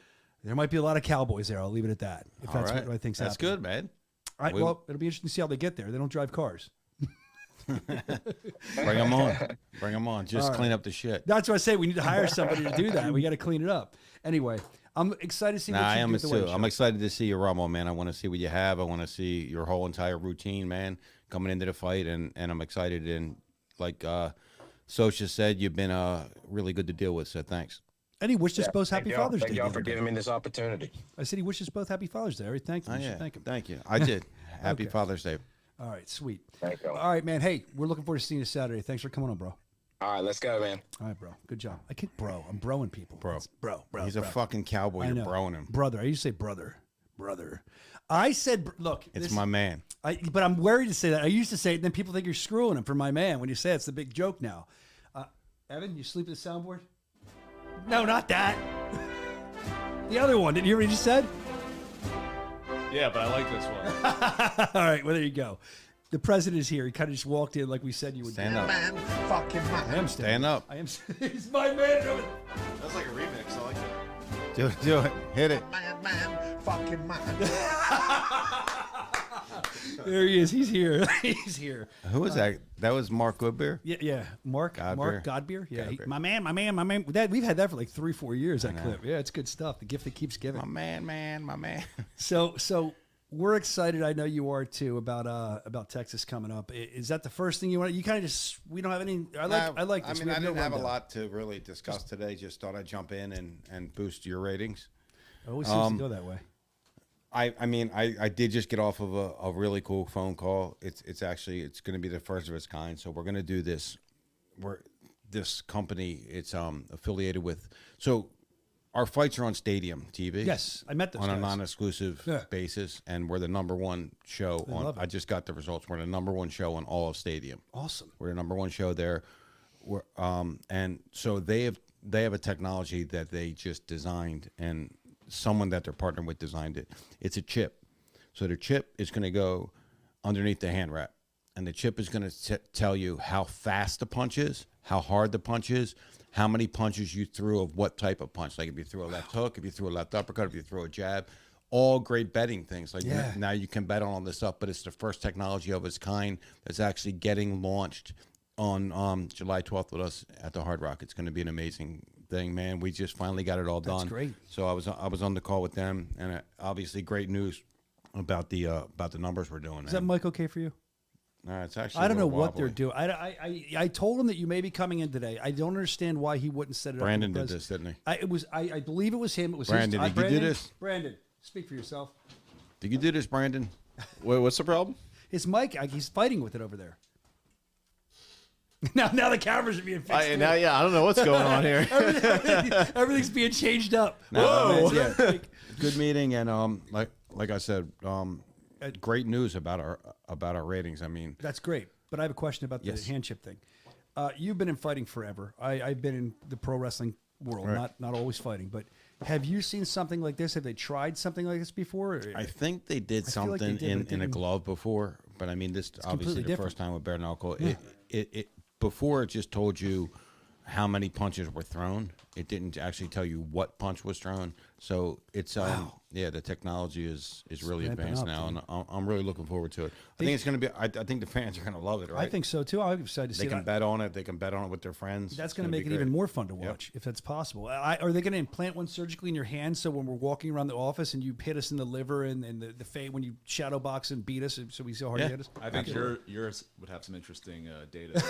[SPEAKER 1] there might be a lot of cowboys there. I'll leave it at that. If that's what I think's
[SPEAKER 10] That's
[SPEAKER 1] happening.
[SPEAKER 10] good, man.
[SPEAKER 1] All right. Well, it'll be interesting to see how they get there. They don't drive cars.
[SPEAKER 10] Bring them on. Bring them on. Just clean up the shit.
[SPEAKER 1] That's what I say. We need to hire somebody to do that. We got to clean it up. Anyway, I'm excited to see what you do at the weigh-in show.
[SPEAKER 10] I'm excited to see your rumble, man. I want to see what you have. I want to see your whole entire routine, man, coming into the fight, and I'm excited. And like Soscia said, you've been really good to deal with, so thanks.
[SPEAKER 1] And he wished us both Happy Father's Day.
[SPEAKER 9] Thank y'all for giving me this opportunity.
[SPEAKER 1] I said he wishes both Happy Father's Day. Thank you. Thank him.
[SPEAKER 10] Thank you. I did. Happy Father's Day.
[SPEAKER 1] All right, sweet.
[SPEAKER 9] Thank you.
[SPEAKER 1] All right, man. Hey, we're looking forward to seeing you Saturday. Thanks for coming on, bro.
[SPEAKER 9] All right, let's go, man.
[SPEAKER 1] All right, bro. Good job. I can't, bro. I'm broing people.
[SPEAKER 10] Bro.
[SPEAKER 1] Bro.
[SPEAKER 10] He's a fucking cowboy. You're broing him.
[SPEAKER 1] Brother. I used to say brother. I said, look.
[SPEAKER 10] It's my man.
[SPEAKER 1] But I'm worried to say that. I used to say it, and then people think you're screwing him for my man. When you say it's the big joke now. Evan, you sleep at the soundboard? No, not that. The other one. Didn't you hear what he just said?
[SPEAKER 3] Yeah, but I like this one.
[SPEAKER 1] All right, well, there you go. The president is here. He kind of just walked in like we said you would.
[SPEAKER 10] Stand up.
[SPEAKER 4] Man, fucking man.
[SPEAKER 1] I am
[SPEAKER 10] Stand up.
[SPEAKER 1] I am. He's my man.
[SPEAKER 2] That's like a remix. I like that.
[SPEAKER 10] Do it. Hit it.
[SPEAKER 4] Man, fucking man.
[SPEAKER 1] There he is. He's here. He's here.
[SPEAKER 10] Who was that? That was Mark Goodbeer?
[SPEAKER 1] Yeah. Mark Godbeer. Yeah,
[SPEAKER 10] Godbeer.
[SPEAKER 1] my man. We've had that for like 3-4 years. That clip. Yeah, it's good stuff. The gift that keeps giving.
[SPEAKER 10] My man.
[SPEAKER 1] So we're excited. I know you are too about Texas coming up. Is that the first thing you want? You kind of just we don't have any. I like. This.
[SPEAKER 10] I mean, I didn't have a lot to really discuss today. Just thought I'd jump in and boost your ratings.
[SPEAKER 1] It always seems to go that way.
[SPEAKER 10] I mean, I did just get off of a really cool phone call. It's going to be the first of its kind. So we're going to do this. This company, it's affiliated with. So our fights are on Stadium TV.
[SPEAKER 1] Yes, I met those
[SPEAKER 10] on
[SPEAKER 1] guys.
[SPEAKER 10] a non-exclusive basis, and we're the #1 show on. I just got the results. We're the #1 show on all of Stadium.
[SPEAKER 1] Awesome.
[SPEAKER 10] We're the #1 show there. And so they have a technology that they just designed, and someone that they're partnering with designed it. It's a chip. So the chip is going to go underneath the hand wrap, and the chip is going to tell you how fast the punch is, how hard the punch is, how many punches you threw of what type of punch. Like if you threw a left hook, if you threw a left uppercut, if you threw a jab, all great betting things. Like now you can bet on all this stuff, but it's the first technology of its kind that's actually getting launched on July 12th with us at the Hard Rock. It's going to be an amazing thing, man. We just finally got it all done.
[SPEAKER 1] That's great.
[SPEAKER 10] So I was on the call with them, and obviously great news about the numbers we're doing.
[SPEAKER 1] Is that mic okay for you?
[SPEAKER 10] It's actually.
[SPEAKER 1] I don't know what
[SPEAKER 10] wobbly.
[SPEAKER 1] they're doing. I told him that you may be coming in today. I don't understand why he wouldn't set it
[SPEAKER 10] Brandon
[SPEAKER 1] up.
[SPEAKER 10] did this, didn't he?
[SPEAKER 1] I believe it was him. It was
[SPEAKER 10] Brandon.
[SPEAKER 1] his,
[SPEAKER 10] Did you do this?
[SPEAKER 1] Brandon, Speak for yourself.
[SPEAKER 10] Did you do this, Brandon?
[SPEAKER 2] Wait, what's the problem?
[SPEAKER 1] His mic, he's fighting with it over there. Now the cameras are being fixed.
[SPEAKER 2] I don't know what's going on here.
[SPEAKER 1] Everything's being changed up.
[SPEAKER 10] No, yeah. Good meeting, and like I said, great news about our ratings. I mean,
[SPEAKER 1] that's great. But I have a question about the hand chip thing. You've been in fighting forever. I've been in the pro wrestling world,
[SPEAKER 10] right.
[SPEAKER 1] not always fighting. But have you seen something like this? Have they tried something like this before?
[SPEAKER 10] I think they did something in a glove before, but I mean, this obviously the first time with bare knuckle. Yeah. It before it just told you how many punches were thrown. It didn't actually tell you what punch was thrown. So it's the technology is really advanced now, and I'm really looking forward to it. I think it's going to be. I think the fans are going to love it. Right?
[SPEAKER 1] I think so too. I'm excited to see.
[SPEAKER 10] They can bet on it. They can bet on it with their friends.
[SPEAKER 1] That's going to make it even more fun to watch if that's possible. Are they going to implant one surgically in your hand so when we're walking around the office and you hit us in the liver and the face when you shadow box and beat us so we see how hard you hit us?
[SPEAKER 3] I think yours would have some interesting data.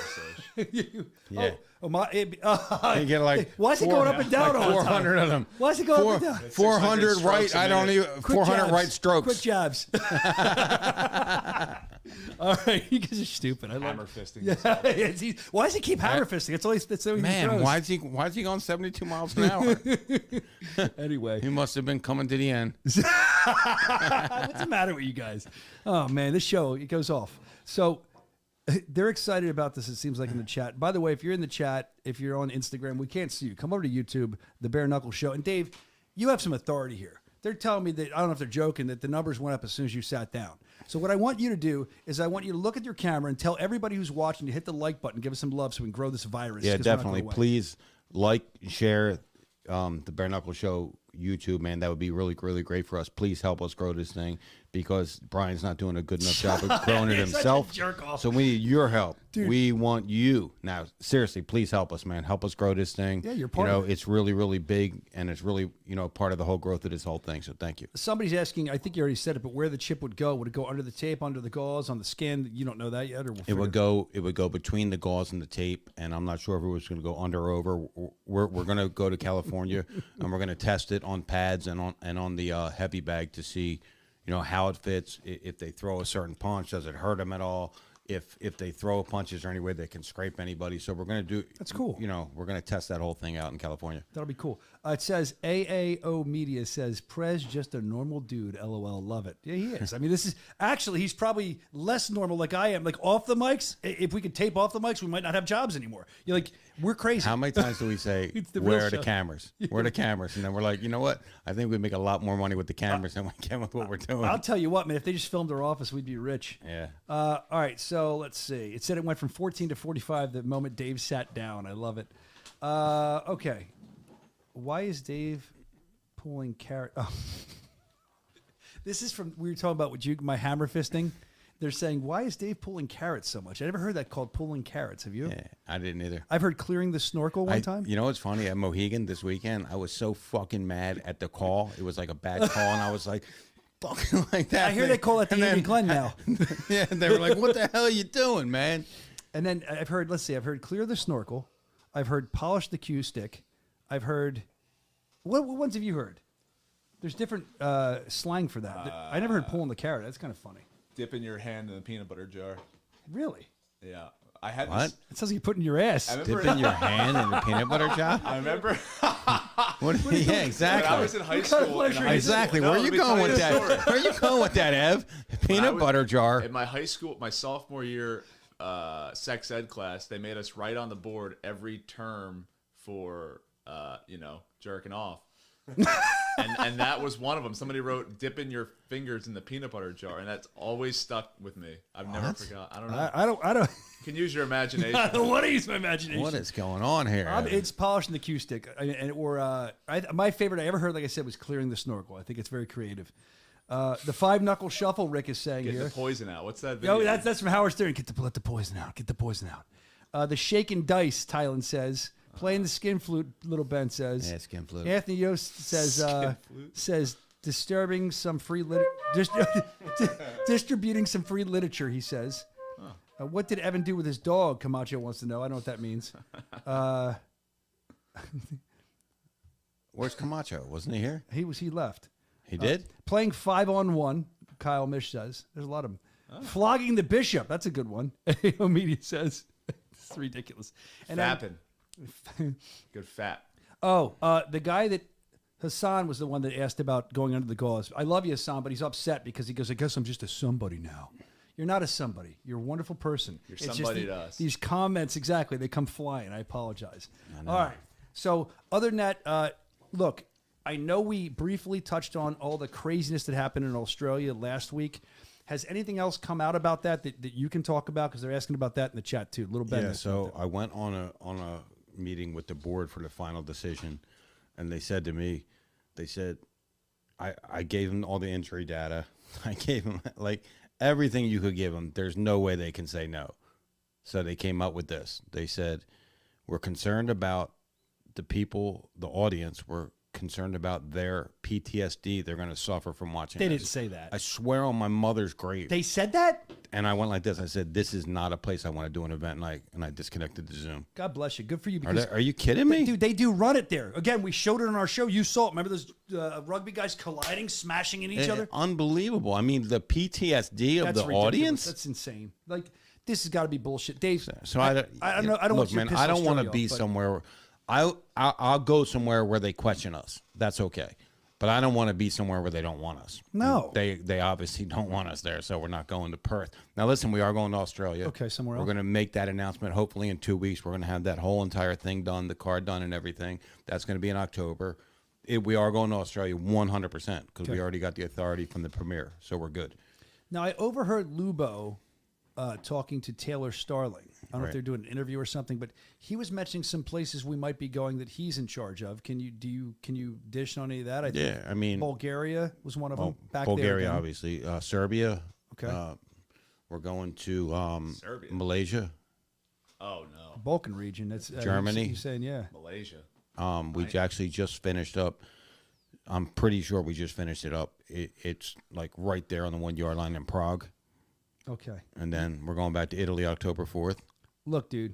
[SPEAKER 10] You get like
[SPEAKER 1] why is it going up and down all the time?
[SPEAKER 10] 400 of them.
[SPEAKER 1] Why is it going up and down?
[SPEAKER 10] 400 right. I don't even. 400 right strokes.
[SPEAKER 1] Quick jabs. All right, you guys are stupid. I love
[SPEAKER 3] hammer fisting.
[SPEAKER 1] Yeah, why does he keep hammer fisting? It's always that's
[SPEAKER 10] man. Why is he going 72 miles an hour?
[SPEAKER 1] Anyway,
[SPEAKER 10] he must have been coming to the end.
[SPEAKER 1] What's the matter with you guys? Oh man, this show it goes off. So they're excited about this. It seems like in the chat. By the way, if you're in the chat, if you're on Instagram, we can't see you. Come over to YouTube, the Bare Knuckle Show, and Dave, you have some authority here. They're telling me that, I don't know if they're joking, that the numbers went up as soon as you sat down. So what I want you to do is I want you to look at your camera and tell everybody who's watching to hit the like button, give us some love so we can grow this virus.
[SPEAKER 10] Yeah, definitely. Please like, share the Bare Knuckle Show YouTube, man. That would be really, really great for us. Please help us grow this thing because Brian's not doing a good enough job of growing it himself. So we need your help. Dude. We want you. Now, seriously, please help us, man. Help us grow this thing.
[SPEAKER 1] Yeah, you're part of it.
[SPEAKER 10] It's really, really big, and it's really, part of the whole growth of this whole thing. So thank you.
[SPEAKER 1] Somebody's asking, I think you already said it, but where the chip would go? Would it go under the tape, under the gauze, on the skin? You don't know that yet? Or
[SPEAKER 10] it would go between the gauze and the tape, and I'm not sure if it was going to go under or over. We're going to go to California, and we're going to test it on pads and on the heavy bag to see how it fits. If they throw a certain punch, does it hurt them at all? If they throw punches or any way they can scrape anybody. So we're going to do.
[SPEAKER 1] That's cool.
[SPEAKER 10] We're going to test that whole thing out in California.
[SPEAKER 1] That'll be cool. It says AAO Media says Prez just a normal dude. LOL. Love it. Yeah, he is. I mean, this is actually he's probably less normal like I am. Like off the mics. If we could tape off the mics, we might not have jobs anymore. You're like we're crazy.
[SPEAKER 10] How many times do we say where are the cameras? Where are the cameras? And then we're like, you know what? I think we make a lot more money with the cameras than we can with what we're doing.
[SPEAKER 1] I'll tell you what, man. If they just filmed our office, we'd be rich.
[SPEAKER 10] Yeah.
[SPEAKER 1] All right. So let's see. It said it went from 14 to 45 the moment Dave sat down. I love it. Okay. Why is Dave pulling carrot? Oh. This is from, we were talking about my hammer fisting. They're saying, why is Dave pulling carrots so much? I never heard that called pulling carrots. Have you?
[SPEAKER 10] Yeah, I didn't either.
[SPEAKER 1] I've heard clearing the snorkel one time.
[SPEAKER 10] You know what's funny? At Mohegan this weekend, I was so fucking mad at the call. It was like a bad call, and I was like, fucking like that.
[SPEAKER 1] I hear they call it the Andy Glenn now.
[SPEAKER 10] Yeah, they were like, what the hell are you doing, man?
[SPEAKER 1] And then I've heard, I've heard clear the snorkel. I've heard polish the cue stick. I've heard, what ones have you heard? There's different slang for that. I never heard pulling the carrot. That's kind of funny.
[SPEAKER 3] Dipping your hand in the peanut butter jar.
[SPEAKER 1] Really?
[SPEAKER 3] Yeah. I had
[SPEAKER 10] what?
[SPEAKER 1] It sounds like you put in your ass.
[SPEAKER 10] Dipping your hand in the peanut butter jar?
[SPEAKER 3] I remember.
[SPEAKER 10] Yeah, exactly.
[SPEAKER 3] When I was in high school.
[SPEAKER 10] Exactly. Where are you going with that? Where are you going with that, Ev? Peanut butter jar.
[SPEAKER 3] In my high school, my sophomore year sex ed class, they made us write on the board every term for, jerking off. and that was one of them. Somebody wrote dipping your fingers in the peanut butter jar, and that's always stuck with me. I've never forgot. I don't know.
[SPEAKER 1] I don't.
[SPEAKER 3] You can use your imagination.
[SPEAKER 1] I don't want to use my imagination.
[SPEAKER 10] What is going on here?
[SPEAKER 1] It's polishing the cue stick, my favorite I ever heard, like I said, was clearing the snorkel. I think it's very creative. The 5-knuckle shuffle, Rick is saying
[SPEAKER 3] Get
[SPEAKER 1] here.
[SPEAKER 3] the poison out. What's that video?
[SPEAKER 1] Oh, that's from Howard Stern. Let the poison out. Get the poison out. The shaken dice, Tylen says. Playing the skin flute, Little Ben says.
[SPEAKER 10] Yeah, skin flute.
[SPEAKER 1] Anthony Yost says disturbing some free distributing some free literature, he says. What did Evan do with his dog? Camacho wants to know. I don't know what that means.
[SPEAKER 10] Where's Camacho? Wasn't he here?
[SPEAKER 1] He left.
[SPEAKER 10] He did?
[SPEAKER 1] Playing 5-on-1, Kyle Mish says. There's a lot of them. Flogging the bishop. That's a good one. AO Media says. It's ridiculous. And
[SPEAKER 3] Fapping. Good fat.
[SPEAKER 1] the guy that Hassan was the one that asked about going under the gauze. I love you, Hassan, but he's upset because he goes, I guess I'm just a somebody now. You're not a somebody. You're a wonderful person.
[SPEAKER 3] You're
[SPEAKER 1] It's
[SPEAKER 3] somebody
[SPEAKER 1] just
[SPEAKER 3] to us.
[SPEAKER 1] These comments, exactly, they come flying. I apologize. All right. So other than that, look, I know we briefly touched on all the craziness that happened in Australia last week. Has anything else come out about that you can talk about? Because they're asking about that in the chat too. Little Ben.
[SPEAKER 10] Yeah, so I went on a meeting with the board for the final decision, and they said to me, I gave them all the injury data. I gave them like everything you could give them. There's no way they can say no. So they came up with this. They said, we're concerned about the people, the audience. We're concerned about their PTSD they're going to suffer from watching
[SPEAKER 1] They
[SPEAKER 10] this.
[SPEAKER 1] didn't say that.
[SPEAKER 10] I swear on my mother's grave.
[SPEAKER 1] They said that?
[SPEAKER 10] And I went like this. I said, this is not a place I want to do an event. And I disconnected the Zoom.
[SPEAKER 1] God bless you. Good for you.
[SPEAKER 10] Are you kidding me?
[SPEAKER 1] Dude, they do run it there. Again, we showed it on our show. You saw it. Remember those rugby guys colliding, smashing in each other?
[SPEAKER 10] Unbelievable. I mean, the PTSD of
[SPEAKER 1] That's
[SPEAKER 10] the
[SPEAKER 1] ridiculous.
[SPEAKER 10] audience.
[SPEAKER 1] That's insane. Like, this has got to be bullshit. Dave,
[SPEAKER 10] So
[SPEAKER 1] I don't know. I don't
[SPEAKER 10] look,
[SPEAKER 1] want you to
[SPEAKER 10] man.
[SPEAKER 1] piss
[SPEAKER 10] I don't want to
[SPEAKER 1] Australia
[SPEAKER 10] be
[SPEAKER 1] off, but-
[SPEAKER 10] somewhere. I'll go somewhere where they question us. That's okay. But I don't want to be somewhere where they don't want us.
[SPEAKER 1] No.
[SPEAKER 10] They obviously don't want us there, so we're not going to Perth. Now, listen, we are going to Australia.
[SPEAKER 1] Okay, somewhere
[SPEAKER 10] We're
[SPEAKER 1] else.
[SPEAKER 10] going to make that announcement hopefully in 2 weeks. We're going to have that whole entire thing done, the card done and everything. That's going to be in October. We are going to Australia 100% because we already got the authority from the premier, so we're good.
[SPEAKER 1] Now, I overheard Lubo talking to Taylor Starling. I don't know if
[SPEAKER 10] Right.
[SPEAKER 1] they're doing an interview or something, but he was mentioning some places we might be going that he's in charge of. Can you dish on any of that?
[SPEAKER 10] Yeah, I mean,
[SPEAKER 1] Bulgaria was one of them. Back
[SPEAKER 10] Bulgaria,
[SPEAKER 1] there again.
[SPEAKER 10] obviously. Serbia.
[SPEAKER 1] Okay.
[SPEAKER 10] We're going to
[SPEAKER 3] Serbia.
[SPEAKER 10] Malaysia.
[SPEAKER 3] Oh, no.
[SPEAKER 1] Balkan region. That's
[SPEAKER 10] Germany.
[SPEAKER 1] You're saying, yeah.
[SPEAKER 3] Malaysia.
[SPEAKER 10] We actually just finished up. I'm pretty sure we just finished it up. It's like right there on the 1 yard line in Prague.
[SPEAKER 1] Okay.
[SPEAKER 10] And then we're going back to Italy October 4th.
[SPEAKER 1] Look, dude,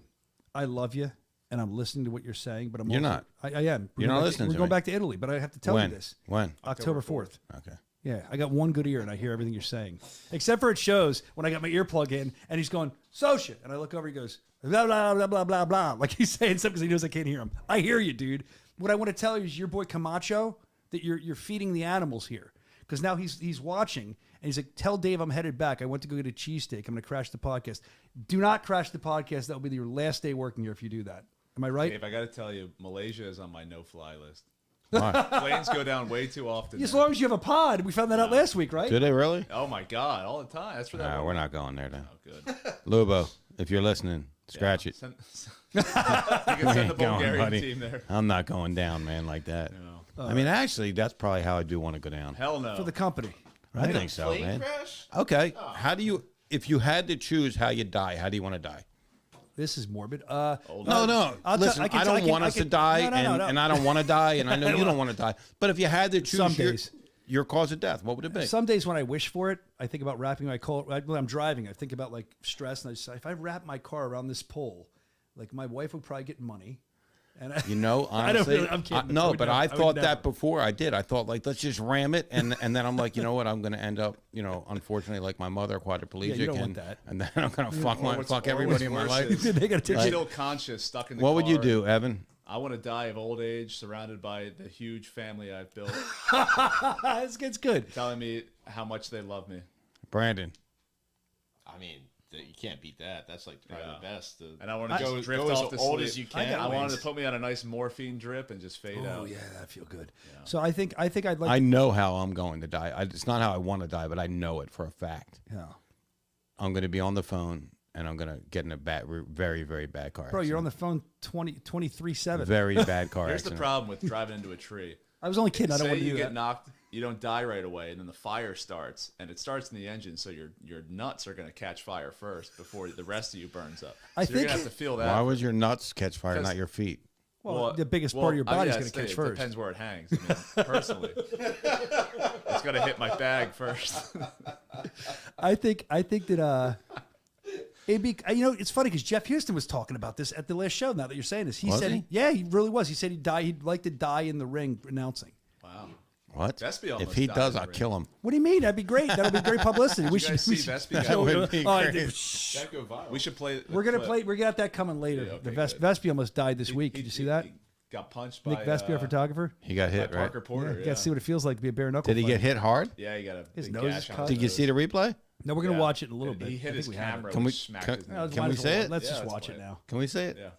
[SPEAKER 1] I love you, and I'm listening to what you're saying, but
[SPEAKER 10] You're
[SPEAKER 1] also,
[SPEAKER 10] not.
[SPEAKER 1] I am.
[SPEAKER 10] You're not listening
[SPEAKER 1] We're
[SPEAKER 10] to
[SPEAKER 1] going
[SPEAKER 10] me.
[SPEAKER 1] back to Italy, but I have to tell
[SPEAKER 10] When?
[SPEAKER 1] you this.
[SPEAKER 10] When?
[SPEAKER 1] October 4th.
[SPEAKER 10] Okay.
[SPEAKER 1] Yeah, I got one good ear, and I hear everything you're saying. Except for it shows when I got my earplug in, and he's going, Soscia. And I look over, he goes, blah, blah, blah, blah, blah, blah. Like he's saying something because he knows I can't hear him. I hear you, dude. What I want to tell you is your boy Camacho, that you're feeding the animals here. Because now he's watching, and he's like, tell Dave I'm headed back. I went to go get a cheesesteak. I'm going to crash the podcast. Do not crash the podcast. That will be your last day working here if you do that. Am I right?
[SPEAKER 3] Dave, I got to tell you, Malaysia is on my no-fly list.
[SPEAKER 10] Why?
[SPEAKER 3] Planes go down way too often.
[SPEAKER 1] As
[SPEAKER 3] there.
[SPEAKER 1] long as you have a pod. We found that out last week, right?
[SPEAKER 10] Do they really?
[SPEAKER 3] Oh, my God. All the time. That's for that.
[SPEAKER 10] We're not going there then.
[SPEAKER 3] Oh, good.
[SPEAKER 10] Lubo, if you're listening, scratch it.
[SPEAKER 3] You can send the
[SPEAKER 10] ain't going,
[SPEAKER 3] Bulgarian
[SPEAKER 10] buddy.
[SPEAKER 3] team there.
[SPEAKER 10] I'm not going down, man, like that. I mean, actually, that's probably how I do want to go down.
[SPEAKER 3] Hell no.
[SPEAKER 1] For the company.
[SPEAKER 10] I think so, man. Okay. How do you, if you had to choose how you die, how do you want to die?
[SPEAKER 1] This is morbid.
[SPEAKER 10] No.
[SPEAKER 1] I'll
[SPEAKER 10] Listen,
[SPEAKER 1] I can-
[SPEAKER 10] I don't
[SPEAKER 1] I can-
[SPEAKER 10] want
[SPEAKER 1] I
[SPEAKER 10] us to
[SPEAKER 1] can-
[SPEAKER 10] die,
[SPEAKER 1] no.
[SPEAKER 10] and I don't want to die, and I know you don't want to die. But if you had to choose
[SPEAKER 1] Some days.
[SPEAKER 10] your cause of death, what would it be?
[SPEAKER 1] Some days when I wish for it, I think about wrapping my car. When I'm driving, I think about like stress, and I just if I wrap my car around this pole, like my wife would probably get money. And
[SPEAKER 10] You know,
[SPEAKER 1] I don't
[SPEAKER 10] honestly,
[SPEAKER 1] really- I'm kidding. I
[SPEAKER 10] no,
[SPEAKER 1] would
[SPEAKER 10] but
[SPEAKER 1] never-
[SPEAKER 10] I
[SPEAKER 1] I would
[SPEAKER 10] thought
[SPEAKER 1] never.
[SPEAKER 10] that before I did. I thought like let's just ram it, and then I'm like, you know what, I'm going to end up, unfortunately, like my mother, quadriplegic,
[SPEAKER 1] you don't
[SPEAKER 10] and
[SPEAKER 1] want that.
[SPEAKER 10] and then I'm going to fuck
[SPEAKER 3] Or
[SPEAKER 10] everybody in my
[SPEAKER 3] what's
[SPEAKER 10] life.
[SPEAKER 3] worse is
[SPEAKER 1] They gotta take
[SPEAKER 3] You're
[SPEAKER 1] it.
[SPEAKER 3] still conscious, stuck in the
[SPEAKER 10] What would you
[SPEAKER 3] car.
[SPEAKER 10] do, Evan?
[SPEAKER 3] I want to die of old age, surrounded by the huge family I've built,
[SPEAKER 1] it's good.
[SPEAKER 3] telling me how much they love me.
[SPEAKER 10] Brandon.
[SPEAKER 2] I mean, you can't beat that. That's like probably the best.
[SPEAKER 3] And I want to
[SPEAKER 2] Go-
[SPEAKER 3] drift
[SPEAKER 2] go as
[SPEAKER 3] off to
[SPEAKER 2] old
[SPEAKER 3] sleep.
[SPEAKER 2] as you can.
[SPEAKER 3] I wanted to put me on a nice morphine drip and just fade
[SPEAKER 1] Oh
[SPEAKER 3] out.
[SPEAKER 1] yeah, I feel good. So I think I'd like.
[SPEAKER 10] I know how I'm going to die. It's not how I want to die, but I know it for a fact.
[SPEAKER 1] Yeah.
[SPEAKER 10] I'm going to be on the phone, and I'm going to get in a very, very bad car
[SPEAKER 1] Bro, you're on
[SPEAKER 10] accident.
[SPEAKER 1] the phone 23/7.
[SPEAKER 10] Very bad car
[SPEAKER 3] Here's the
[SPEAKER 10] accident.
[SPEAKER 3] problem with driving into a tree.
[SPEAKER 1] I was only kidding. I don't
[SPEAKER 3] Say
[SPEAKER 1] want to
[SPEAKER 3] you
[SPEAKER 1] do
[SPEAKER 3] get
[SPEAKER 1] that.
[SPEAKER 3] knocked, you don't die right away, and then the fire starts, and it starts in the engine, so your nuts are going to catch fire first before the rest of you burns up.
[SPEAKER 1] I
[SPEAKER 3] So you're
[SPEAKER 1] think-
[SPEAKER 3] going to have to feel that.
[SPEAKER 10] Why would your nuts catch fire,
[SPEAKER 3] Because-
[SPEAKER 10] not your feet?
[SPEAKER 1] Well, the biggest part of your body's going to catch
[SPEAKER 3] It
[SPEAKER 1] first.
[SPEAKER 3] depends where it hangs. I mean, personally, it's going to hit my bag first.
[SPEAKER 1] I think that it'd be it's funny because Jeff Houston was talking about this at the last show. Now that you're saying this, he
[SPEAKER 10] Was
[SPEAKER 1] said
[SPEAKER 10] he?
[SPEAKER 1] yeah, he really was. He said he'd like to die in the ring announcing.
[SPEAKER 3] Wow.
[SPEAKER 10] What?
[SPEAKER 3] Vespi
[SPEAKER 10] If
[SPEAKER 3] almost
[SPEAKER 10] he
[SPEAKER 3] died
[SPEAKER 10] does,
[SPEAKER 3] in
[SPEAKER 10] I'll
[SPEAKER 3] the
[SPEAKER 10] kill him.
[SPEAKER 1] What do you mean? That'd be great. That'll be great publicity.
[SPEAKER 3] Did
[SPEAKER 1] We
[SPEAKER 3] you guys
[SPEAKER 1] should.
[SPEAKER 3] see Vespi?
[SPEAKER 10] That would be
[SPEAKER 1] Oh,
[SPEAKER 10] great.
[SPEAKER 3] That go viral. We should play.
[SPEAKER 1] We're gonna play. We got that coming later.
[SPEAKER 3] Yeah, okay,
[SPEAKER 1] the
[SPEAKER 3] good.
[SPEAKER 1] Vespi almost died this week. Did you see that?
[SPEAKER 3] He got punched by
[SPEAKER 1] Nick Vespi, our photographer.
[SPEAKER 10] He got hit,
[SPEAKER 3] by
[SPEAKER 10] right?
[SPEAKER 3] Parker Porter.
[SPEAKER 1] You got to see what it feels like to be a bare knuckle.
[SPEAKER 10] Did he get hit hard?
[SPEAKER 3] Yeah, he got a
[SPEAKER 1] His
[SPEAKER 3] big
[SPEAKER 1] nose
[SPEAKER 3] gash
[SPEAKER 1] is
[SPEAKER 3] on
[SPEAKER 1] cut.
[SPEAKER 3] his
[SPEAKER 10] Did you
[SPEAKER 3] nose.
[SPEAKER 10] see the replay?
[SPEAKER 1] No, we're gonna
[SPEAKER 3] Yeah.
[SPEAKER 1] watch it in a little bit.
[SPEAKER 3] He hit
[SPEAKER 1] I
[SPEAKER 3] his
[SPEAKER 1] think we have
[SPEAKER 3] camera.
[SPEAKER 1] it.
[SPEAKER 10] Can we-
[SPEAKER 3] smacked
[SPEAKER 10] can-
[SPEAKER 3] his
[SPEAKER 1] That
[SPEAKER 3] nose.
[SPEAKER 1] was
[SPEAKER 10] Can we
[SPEAKER 1] wonderful.
[SPEAKER 10] say it?
[SPEAKER 1] Let's
[SPEAKER 3] Yeah,
[SPEAKER 1] just
[SPEAKER 3] let's
[SPEAKER 1] watch
[SPEAKER 3] play
[SPEAKER 1] it
[SPEAKER 3] it.
[SPEAKER 1] now.
[SPEAKER 10] Can we say it?
[SPEAKER 3] Yeah.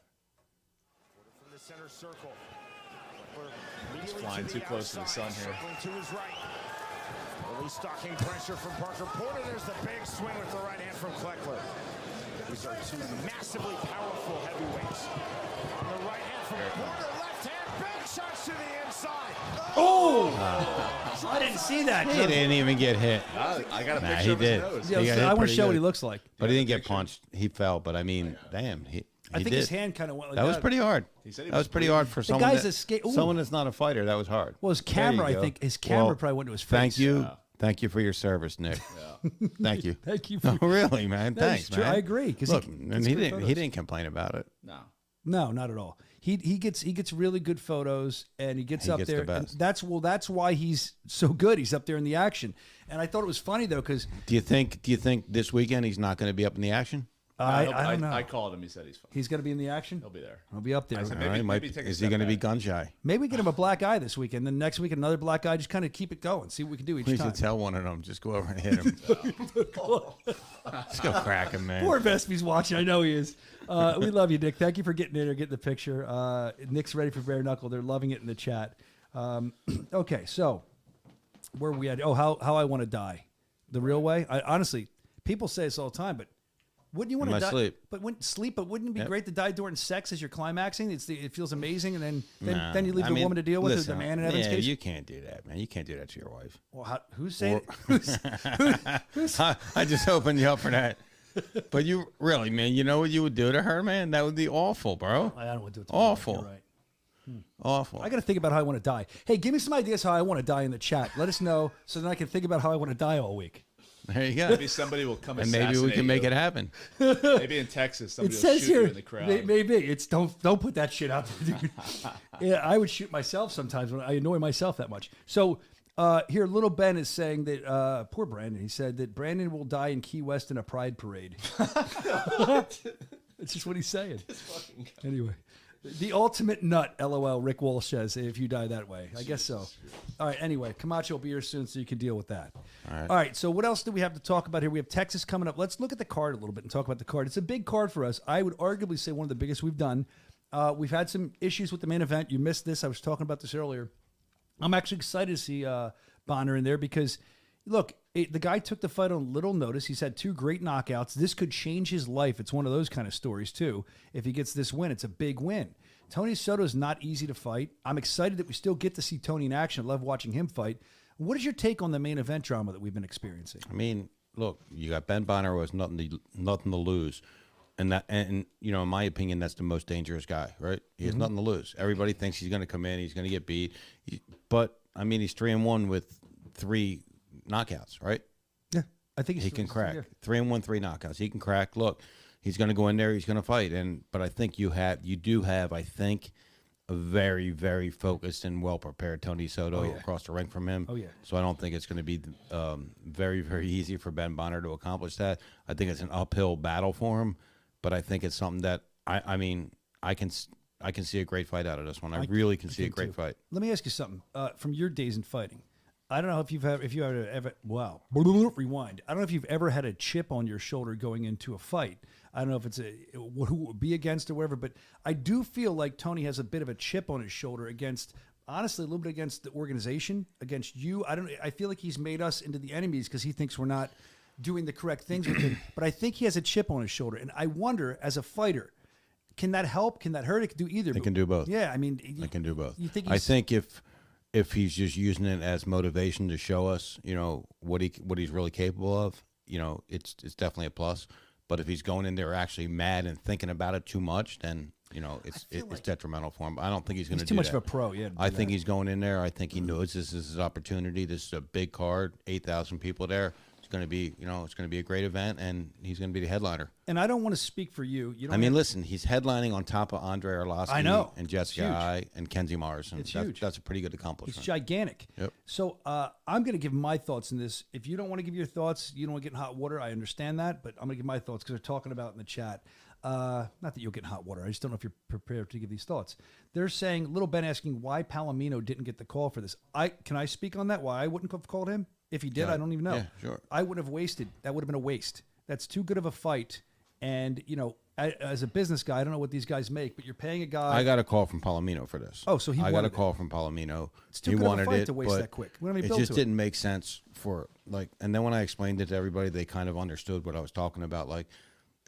[SPEAKER 7] From the center circle.
[SPEAKER 3] He's flying too close to the sun here.
[SPEAKER 7] To his right. Early stalking pressure from Parker Porter. There's the big swing with the right hand from Kleckler. These are two massively powerful heavyweights. On the right hand from Porter, left hand, big shots to the inside.
[SPEAKER 1] Oh! I didn't see that.
[SPEAKER 10] He didn't even get hit.
[SPEAKER 3] I got a
[SPEAKER 10] Nah,
[SPEAKER 3] picture
[SPEAKER 10] he
[SPEAKER 3] of
[SPEAKER 10] did.
[SPEAKER 3] his nose.
[SPEAKER 1] Yeah,
[SPEAKER 10] He got
[SPEAKER 1] so
[SPEAKER 10] hit
[SPEAKER 1] I want
[SPEAKER 10] pretty
[SPEAKER 1] to show what
[SPEAKER 10] good.
[SPEAKER 1] he looks like.
[SPEAKER 10] But he didn't get
[SPEAKER 3] picture.
[SPEAKER 10] punched. He fell. But I mean, damn, he
[SPEAKER 1] I think
[SPEAKER 10] did.
[SPEAKER 1] his hand kind of went like
[SPEAKER 10] That was pretty hard.
[SPEAKER 3] He said he
[SPEAKER 10] That was
[SPEAKER 3] was
[SPEAKER 10] pretty
[SPEAKER 3] bleeding.
[SPEAKER 10] hard for someone.
[SPEAKER 1] guy's
[SPEAKER 10] that-
[SPEAKER 1] a skate- ooh.
[SPEAKER 10] Someone that's not a fighter. That was hard.
[SPEAKER 1] Well, his
[SPEAKER 10] There you
[SPEAKER 1] camera, I
[SPEAKER 10] go.
[SPEAKER 1] think his camera
[SPEAKER 10] Well,
[SPEAKER 1] probably went to his face.
[SPEAKER 10] Thank you.
[SPEAKER 3] Yeah.
[SPEAKER 10] Thank you for your service, Nick. Thank you.
[SPEAKER 1] Thank you.
[SPEAKER 10] No,
[SPEAKER 1] For,
[SPEAKER 10] really, man.
[SPEAKER 1] No,
[SPEAKER 10] Thanks,
[SPEAKER 1] it's true.
[SPEAKER 10] man.
[SPEAKER 1] I agree, 'cause he
[SPEAKER 10] Look,
[SPEAKER 1] gets
[SPEAKER 10] and
[SPEAKER 1] good
[SPEAKER 10] he didn't.
[SPEAKER 1] photos.
[SPEAKER 10] He didn't complain about it.
[SPEAKER 3] No.
[SPEAKER 1] no, not at all. He gets really good photos, and he gets
[SPEAKER 10] He
[SPEAKER 1] up
[SPEAKER 10] gets
[SPEAKER 1] there.
[SPEAKER 10] the
[SPEAKER 1] And
[SPEAKER 10] best.
[SPEAKER 1] that's why he's so good. He's up there in the action. And I thought it was funny though, because
[SPEAKER 10] Do you think this weekend he's not going to be up in the action?
[SPEAKER 1] I don't know.
[SPEAKER 3] I called him. He said he's fine.
[SPEAKER 1] He's going to be in the action.
[SPEAKER 3] He'll be there.
[SPEAKER 1] He'll be up there.
[SPEAKER 3] I said,
[SPEAKER 10] All right,
[SPEAKER 3] maybe take a
[SPEAKER 10] is he
[SPEAKER 3] step
[SPEAKER 10] going to be
[SPEAKER 3] back.
[SPEAKER 10] gun shy?
[SPEAKER 1] Maybe get him a black eye this weekend. Then next week another black eye. Just kind of keep it going. See what we can do each
[SPEAKER 10] We
[SPEAKER 1] time.
[SPEAKER 10] should tell one of them. Just go over and hit him. Just go crack him, man.
[SPEAKER 1] Poor Vespi's watching. I know he is. We love you, Nick. Thank you for getting in there, getting the picture. Nick's ready for bare knuckle. They're loving it in the chat. Okay, so where are we at? Oh, how I want to die, the real way. I honestly, people say this all the time, but wouldn't you want
[SPEAKER 10] In
[SPEAKER 1] to
[SPEAKER 10] my
[SPEAKER 1] die?
[SPEAKER 10] sleep.
[SPEAKER 1] But wouldn't it be
[SPEAKER 10] Yep.
[SPEAKER 1] great to die during sex as you're climaxing? It feels amazing, and then
[SPEAKER 10] Nah,
[SPEAKER 1] then you leave
[SPEAKER 10] I
[SPEAKER 1] the
[SPEAKER 10] mean,
[SPEAKER 1] woman to deal with
[SPEAKER 10] listen,
[SPEAKER 1] the man in Evan's
[SPEAKER 10] yeah,
[SPEAKER 1] case.
[SPEAKER 10] you can't do that, man. You can't do that to your wife.
[SPEAKER 1] Well, who's saying?
[SPEAKER 10] I just opened you up for that. But you really, man, you know what you would do to her, man? That would be awful, bro.
[SPEAKER 1] I don't want to do it. To
[SPEAKER 10] Awful.
[SPEAKER 1] You're right.
[SPEAKER 10] Awful.
[SPEAKER 1] I got to think about how I want to die. Hey, give me some ideas how I want to die in the chat. Let us know so then I can think about how I want to die all week.
[SPEAKER 10] There you go.
[SPEAKER 3] Maybe somebody will come
[SPEAKER 10] And maybe we can make it happen.
[SPEAKER 3] Maybe in Texas, somebody
[SPEAKER 1] It
[SPEAKER 3] will
[SPEAKER 1] says
[SPEAKER 3] shoot
[SPEAKER 1] here,
[SPEAKER 3] you in the crowd.
[SPEAKER 1] maybe it's don't put that shit out there, dude. Yeah, I would shoot myself sometimes when I annoy myself that much. So here, little Ben is saying that poor Brandon. He said that Brandon will die in Key West in a pride parade. It's just what he's saying. Anyway, the ultimate nut. LOL. Rick Walsh says if you die that way. I guess so. All right. Anyway, Camacho will be here soon, so you can deal with that. All right. So what else do we have to talk about here? We have Texas coming up. Let's look at the card a little bit and talk about the card. It's a big card for us. I would arguably say one of the biggest we've done. We've had some issues with the main event. You missed this. I was talking about this earlier. I'm actually excited to see Bonner in there because, look, the guy took the fight on little notice. He's had 2 great knockouts. This could change his life. It's one of those kind of stories, too. If he gets this win, it's a big win. Tony Soto is not easy to fight. I'm excited that we still get to see Tony in action. I love watching him fight. What is your take on the main event drama that we've been experiencing?
[SPEAKER 10] I mean, look, you got Ben Bonner who has nothing to lose. And you know, in my opinion, that's the most dangerous guy, right? He has nothing to lose. Everybody thinks he's going to come in, he's going to get beat. But, I mean, he's 3-1 with 3 knockouts, right?
[SPEAKER 1] Yeah, I think
[SPEAKER 10] he can crack. 3-1, 3 knockouts. He can crack. Look, he's going to go in there. He's going to fight. But I think you do have, I think, a very, very focused and well prepared Tony Soto across the ring from him.
[SPEAKER 1] Oh yeah.
[SPEAKER 10] So I don't think it's going to be very, very easy for Ben Bonner to accomplish that. I think it's an uphill battle for him. But I think it's something that I mean I can see a great fight out of this one. I really can see a great fight.
[SPEAKER 1] Let me ask you something. From your days in fighting, I don't know if you ever wow, rewind. I don't know if you've ever had a chip on your shoulder going into a fight. I don't know if it's who it would be against or whatever, but I do feel like Tony has a bit of a chip on his shoulder against, honestly, a little bit against the organization, against you. I feel like he's made us into the enemies because he thinks we're not doing the correct things with him. But I think he has a chip on his shoulder, and I wonder, as a fighter, can that help? Can that hurt? It can do either.
[SPEAKER 10] It can do both.
[SPEAKER 1] Yeah, I mean,
[SPEAKER 10] it can do both.
[SPEAKER 1] You think?
[SPEAKER 10] I think if he's just using it as motivation to show us, you know, what he's really capable of, you know, it's definitely a plus. But if he's going in there actually mad and thinking about it too much, then you know it's detrimental for him. I don't think he's going to do that.
[SPEAKER 1] He's too much of a pro. Yeah,
[SPEAKER 10] I think he's going in there. I think he knows this is his opportunity. This is a big card, 8,000 people there. He's going to be, it's going to be a great event, and he's going to be the headliner.
[SPEAKER 1] And I don't want to speak for you. You don't
[SPEAKER 10] I mean, listen, he's headlining on top of Andre Arlovsky
[SPEAKER 1] I know.
[SPEAKER 10] and Jessica Ai and Kenzie Morrison.
[SPEAKER 1] It's huge.
[SPEAKER 10] That's a pretty good accomplishment.
[SPEAKER 1] It's gigantic.
[SPEAKER 10] Yep.
[SPEAKER 1] So I'm going to give my thoughts on this. If you don't want to give your thoughts, you don't want to get in hot water. I understand that, but I'm going to give my thoughts because they're talking about it in the chat. Not that you'll get in hot water. I just don't know if you're prepared to give these thoughts. They're saying, Little Ben asking why Palomino didn't get the call for this. Can I speak on that? Why I wouldn't have called him? If he did, I don't even know.
[SPEAKER 10] Yeah, sure.
[SPEAKER 1] I would have wasted. That would have been a waste. That's too good of a fight. And, as a business guy, I don't know what these guys make, but you're paying a guy.
[SPEAKER 10] I got a call from Palomino for this.
[SPEAKER 1] Oh, so he
[SPEAKER 10] I got
[SPEAKER 1] wanted
[SPEAKER 10] a call from Palomino.
[SPEAKER 1] It's too
[SPEAKER 10] he
[SPEAKER 1] good of a
[SPEAKER 10] wanted
[SPEAKER 1] fight
[SPEAKER 10] it,
[SPEAKER 1] to waste
[SPEAKER 10] but
[SPEAKER 1] that quick. We don't even
[SPEAKER 10] it
[SPEAKER 1] build
[SPEAKER 10] just
[SPEAKER 1] to it.
[SPEAKER 10] didn't make sense and then when I explained it to everybody, they kind of understood what I was talking about. Like,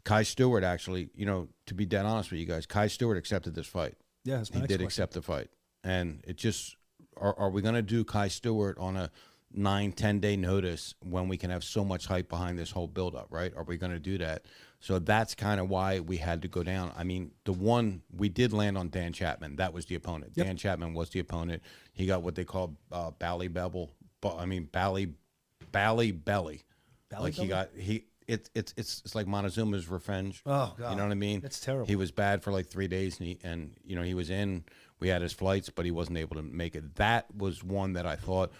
[SPEAKER 10] Kai Stewart actually, to be dead honest with you guys, Kai Stewart accepted this fight.
[SPEAKER 1] Yeah, that's my
[SPEAKER 10] he
[SPEAKER 1] next
[SPEAKER 10] did
[SPEAKER 1] question.
[SPEAKER 10] accept the fight. And it just, are we going to do Kai Stewart on a 9-10 day notice when we can have so much hype behind this whole buildup, right? Are we going to do that? So that's kind of why we had to go down. I mean, the one we did land on Dan Chapman. That was the opponent.
[SPEAKER 1] Yep.
[SPEAKER 10] Dan Chapman was the opponent. He got what they call Bally Belly.
[SPEAKER 1] Bally
[SPEAKER 10] Like
[SPEAKER 1] belly?
[SPEAKER 10] It's like Montezuma's revenge.
[SPEAKER 1] Oh, God.
[SPEAKER 10] You know what I mean?
[SPEAKER 1] That's terrible.
[SPEAKER 10] He was bad for like 3 days, and he was in. We had his flights, but he wasn't able to make it. That was one that I thought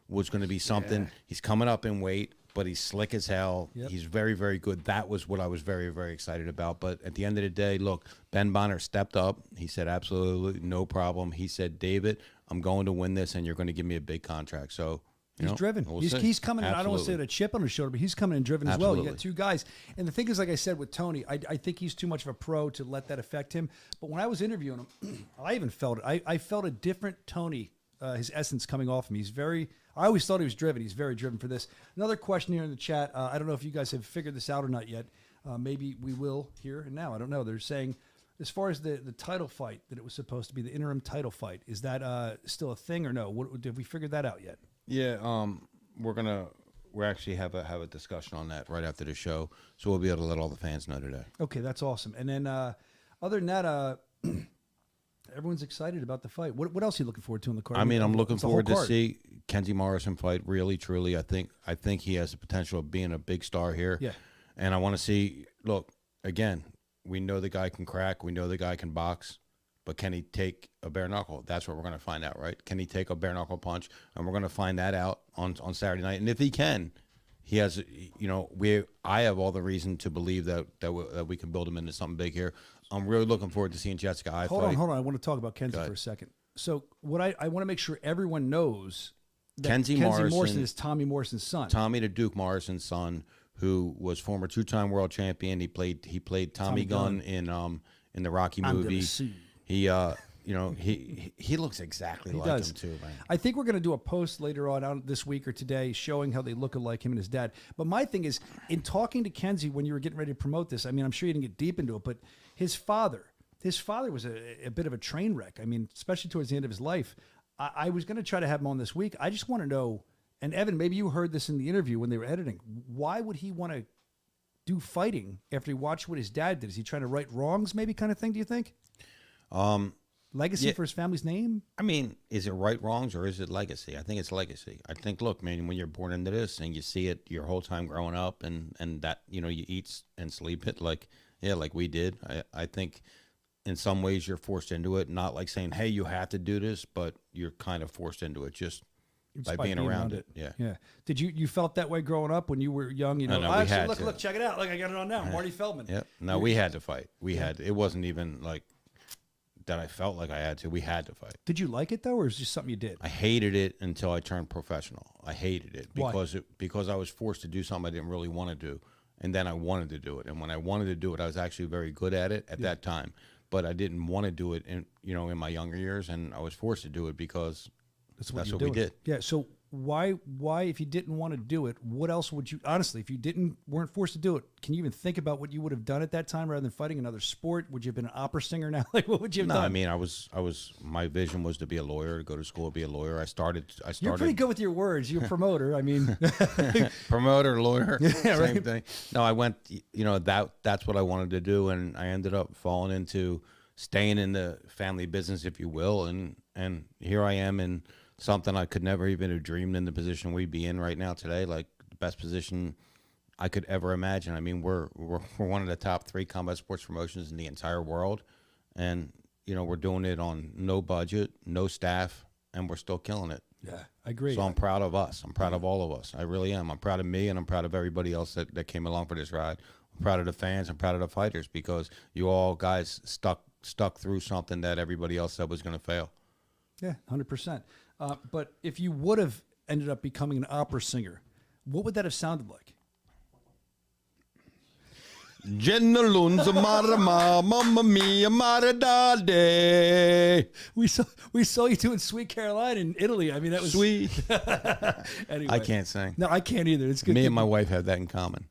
[SPEAKER 10] was going to be something.
[SPEAKER 1] Yeah.
[SPEAKER 10] He's coming up in weight, but he's slick as hell.
[SPEAKER 1] Yep.
[SPEAKER 10] He's very, very good. That was what I was very, very excited about. But at the end of the day, look, Ben Bonner stepped up. He said, absolutely no problem. He said, David, I'm going to win this, and you're going to give me a big contract. So
[SPEAKER 1] he's driven.
[SPEAKER 10] we'll
[SPEAKER 1] He's
[SPEAKER 10] see.
[SPEAKER 1] coming in. I don't want to say
[SPEAKER 10] Absolutely.
[SPEAKER 1] with a chip on his shoulder, but he's coming in driven as well. You
[SPEAKER 10] Absolutely.
[SPEAKER 1] got two guys. And the thing is, like I said with Tony, I think he's too much of a pro to let that affect him. But when I was interviewing him, I even felt it. I felt a different Tony, his essence coming off him. I always thought he was driven. He's very driven for this. Another question here in the chat. I don't know if you guys have figured this out or not yet. Maybe we will here and now. I don't know. They're saying, as far as the title fight, that it was supposed to be the interim title fight. Is that still a thing or no? Did we figure that out yet?
[SPEAKER 10] Yeah, we're actually have a discussion on that right after the show, so we'll be able to let all the fans know today.
[SPEAKER 1] Okay, that's awesome. And then other than that, everyone's excited about the fight. What else are you looking forward to in the card?
[SPEAKER 10] I mean, I'm looking
[SPEAKER 1] It's a whole
[SPEAKER 10] forward to
[SPEAKER 1] card.
[SPEAKER 10] see Kenzie Morrison fight. Really, truly, I think he has the potential of being a big star here.
[SPEAKER 1] Yeah.
[SPEAKER 10] And I want to see. Look, again, we know the guy can crack. We know the guy can box. But can he take a bare knuckle? That's what we're going to find out, right? Can he take a bare knuckle punch? And we're going to find that out on Saturday night. And if he can, he has, I have all the reason to believe that we can build him into something big here. I'm really looking forward to seeing Jessica Ai fight.
[SPEAKER 1] Hold on. I want to talk about Kenzie for a second. So what I want to make sure everyone knows that
[SPEAKER 10] Kenzie
[SPEAKER 1] Morrison
[SPEAKER 10] Morrison
[SPEAKER 1] is Tommy Morrison's son.
[SPEAKER 10] Tommy the Duke Morrison's son, who was former 2-time world champion. He played Tommy Gunn in the Rocky movie. He he looks exactly like
[SPEAKER 1] does.
[SPEAKER 10] him too, man.
[SPEAKER 1] I think we're going to do a post later on out this week or today showing how they look alike, him and his dad. But my thing is, in talking to Kenzie when you were getting ready to promote this, I mean, I'm sure you didn't get deep into it, but his father was a bit of a train wreck. I mean, especially towards the end of his life. I was going to try to have him on this week. I just want to know, and Evan, maybe you heard this in the interview when they were editing, why would he want to do fighting after he watched what his dad did? Is he trying to right wrongs, maybe, kind of thing, do you think? Legacy for his family's name?
[SPEAKER 10] I mean, is it right wrongs or is it legacy? I think it's legacy. I think, look, man, when you're born into this and you see it your whole time growing up and that, you eat and sleep it like we did. I think in some ways you're forced into it, not like saying, hey, you have to do this, but you're kind of forced into it just by being around it. Yeah.
[SPEAKER 1] Yeah. Did you felt that way growing up when you were young?
[SPEAKER 10] No, we had to.
[SPEAKER 1] Look, check it out. Look, I got it on now. Marty Feldman.
[SPEAKER 10] Yep. No, we had to fight. It wasn't even like that I felt like I had to. We had to fight.
[SPEAKER 1] Did you like it though, or is it just something you did?
[SPEAKER 10] I hated it until I turned professional. I hated it
[SPEAKER 1] Why?
[SPEAKER 10] because I was forced to do something I didn't really want to do, and then I wanted to do it. And when I wanted to do it, I was actually very good at it at that time. But I didn't want to do it in my younger years, and I was forced to do it because that's what we did.
[SPEAKER 1] Yeah. So why if you didn't want to do it, what else would you honestly, if you weren't forced to do it, can you even think about what you would have done at that time rather than fighting another sport? Would you have been an opera singer now? Like what would you have done?
[SPEAKER 10] I mean, I was my vision was to be a lawyer, to go to school, to be a lawyer. I started
[SPEAKER 1] You're pretty good with your words. You're a promoter. I mean,
[SPEAKER 10] promoter, lawyer, same
[SPEAKER 1] right.
[SPEAKER 10] thing. No, I went, that's what I wanted to do, and I ended up falling into staying in the family business, if you will, and here I am in something I could never even have dreamed in the position we'd be in right now today. Like the best position I could ever imagine. I mean, we're one of the top 3 combat sports promotions in the entire world, and we're doing it on no budget, no staff, and we're still killing it.
[SPEAKER 1] Yeah, I agree.
[SPEAKER 10] So I'm proud of us. I'm proud of all of us. I really am. I'm proud of me, and I'm proud of everybody else that came along for this ride. I'm proud of the fans. I'm proud of the fighters, because you all guys stuck through something that everybody else said was going to fail.
[SPEAKER 1] Yeah, 100%. But if you would have ended up becoming an opera singer, what would that have sounded like?
[SPEAKER 10] Jenna Lunza Marama, Mamma Mia Maradade.
[SPEAKER 1] We saw you doing Sweet Caroline in Italy. I mean, that was
[SPEAKER 10] sweet.
[SPEAKER 1] Anyway.
[SPEAKER 10] I can't sing.
[SPEAKER 1] No, I can't either. It's good.
[SPEAKER 10] Me and my wife have that in common.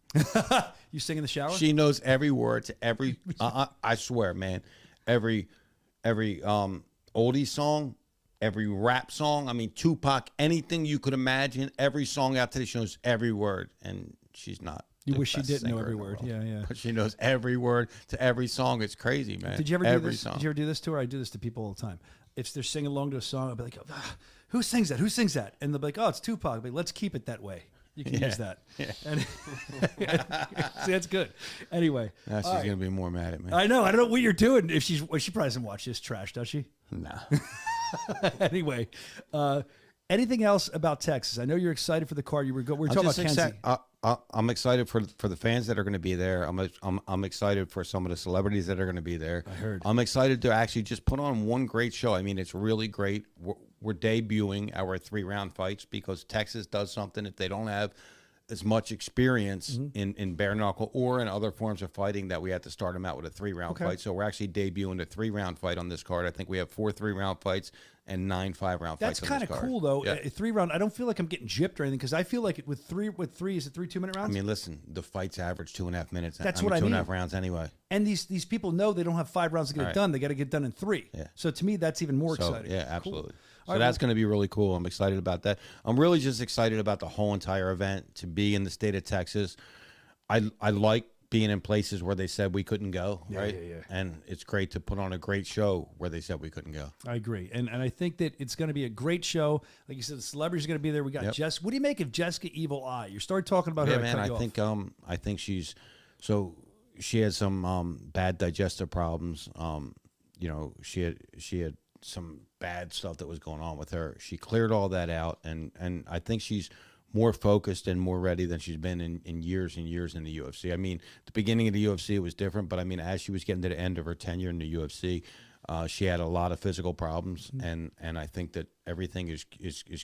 [SPEAKER 1] You sing in the shower?
[SPEAKER 10] She knows every word to every. I swear, man. Every oldie song, every rap song. I mean, Tupac, anything you could imagine. Every song out there, she knows every word, and she's not.
[SPEAKER 1] You wish she didn't know every word. Yeah, yeah.
[SPEAKER 10] But she knows every word to every song. It's crazy, man.
[SPEAKER 1] Did you ever
[SPEAKER 10] every
[SPEAKER 1] do this?
[SPEAKER 10] song.
[SPEAKER 1] Did you ever do this to her? I do this to people all the time. If they're singing along to a song, I'll be like, "Who sings that? Who sings that?" And they'll be like, "Oh, it's Tupac." I'll be like, "Let's keep it that way. You can use that."
[SPEAKER 10] Yeah.
[SPEAKER 1] And see, that's good. Anyway,
[SPEAKER 10] now she's gonna be more mad at me.
[SPEAKER 1] I know. I don't know what you're doing. If she probably doesn't watch this trash, does she?
[SPEAKER 10] Nah.
[SPEAKER 1] Anyway, anything else about Texas? I know you're excited for the card. We're talking about Kenzie.
[SPEAKER 10] I'm excited for the fans that are going to be there. I'm excited for some of the celebrities that are going to be there.
[SPEAKER 1] I heard.
[SPEAKER 10] I'm excited to actually just put on one great show. I mean, it's really great. We're debuting our 3-round fights because Texas does something that they don't have as much experience in bare knuckle or in other forms of fighting, that we had to start them out with a 3-round fight. So we're actually debuting a 3-round fight on this card. I think we have 4 3-round fights and 9 5-round fights.
[SPEAKER 1] That's kind of cool, though.
[SPEAKER 10] Yeah.
[SPEAKER 1] A 3-round. I don't feel like I'm getting gypped or anything, because I feel like with three is it 3 2-minute rounds?
[SPEAKER 10] I mean, listen, the fights average 2.5 minutes.
[SPEAKER 1] That's what I mean.
[SPEAKER 10] 2.5 rounds anyway.
[SPEAKER 1] And these people know they don't have 5 rounds to get it done. They got to get done in 3.
[SPEAKER 10] Yeah.
[SPEAKER 1] So to me, that's even more exciting.
[SPEAKER 10] Yeah, absolutely.
[SPEAKER 1] Cool.
[SPEAKER 10] So that's going to be really cool. I'm excited about that. I'm really just excited about the whole entire event, to be in the state of Texas. I like being in places where they said we couldn't go, right?
[SPEAKER 1] Yeah.
[SPEAKER 10] And it's great to put on a great show where they said we couldn't go.
[SPEAKER 1] I agree. And I think that it's going to be a great show. Like you said, the celebrities are going to be there. We got Jess. What do you make of Jessica Evil Eye? You started talking about her.
[SPEAKER 10] Yeah, man, I think she had some bad digestive problems. She had some bad stuff that was going on with her. She cleared all that out, and I think she's more focused and more ready than she's been in years and years in the UFC. I mean, the beginning of the UFC, it was different, but I mean, as she was getting to the end of her tenure in the UFC, she had a lot of physical problems, and I think that everything is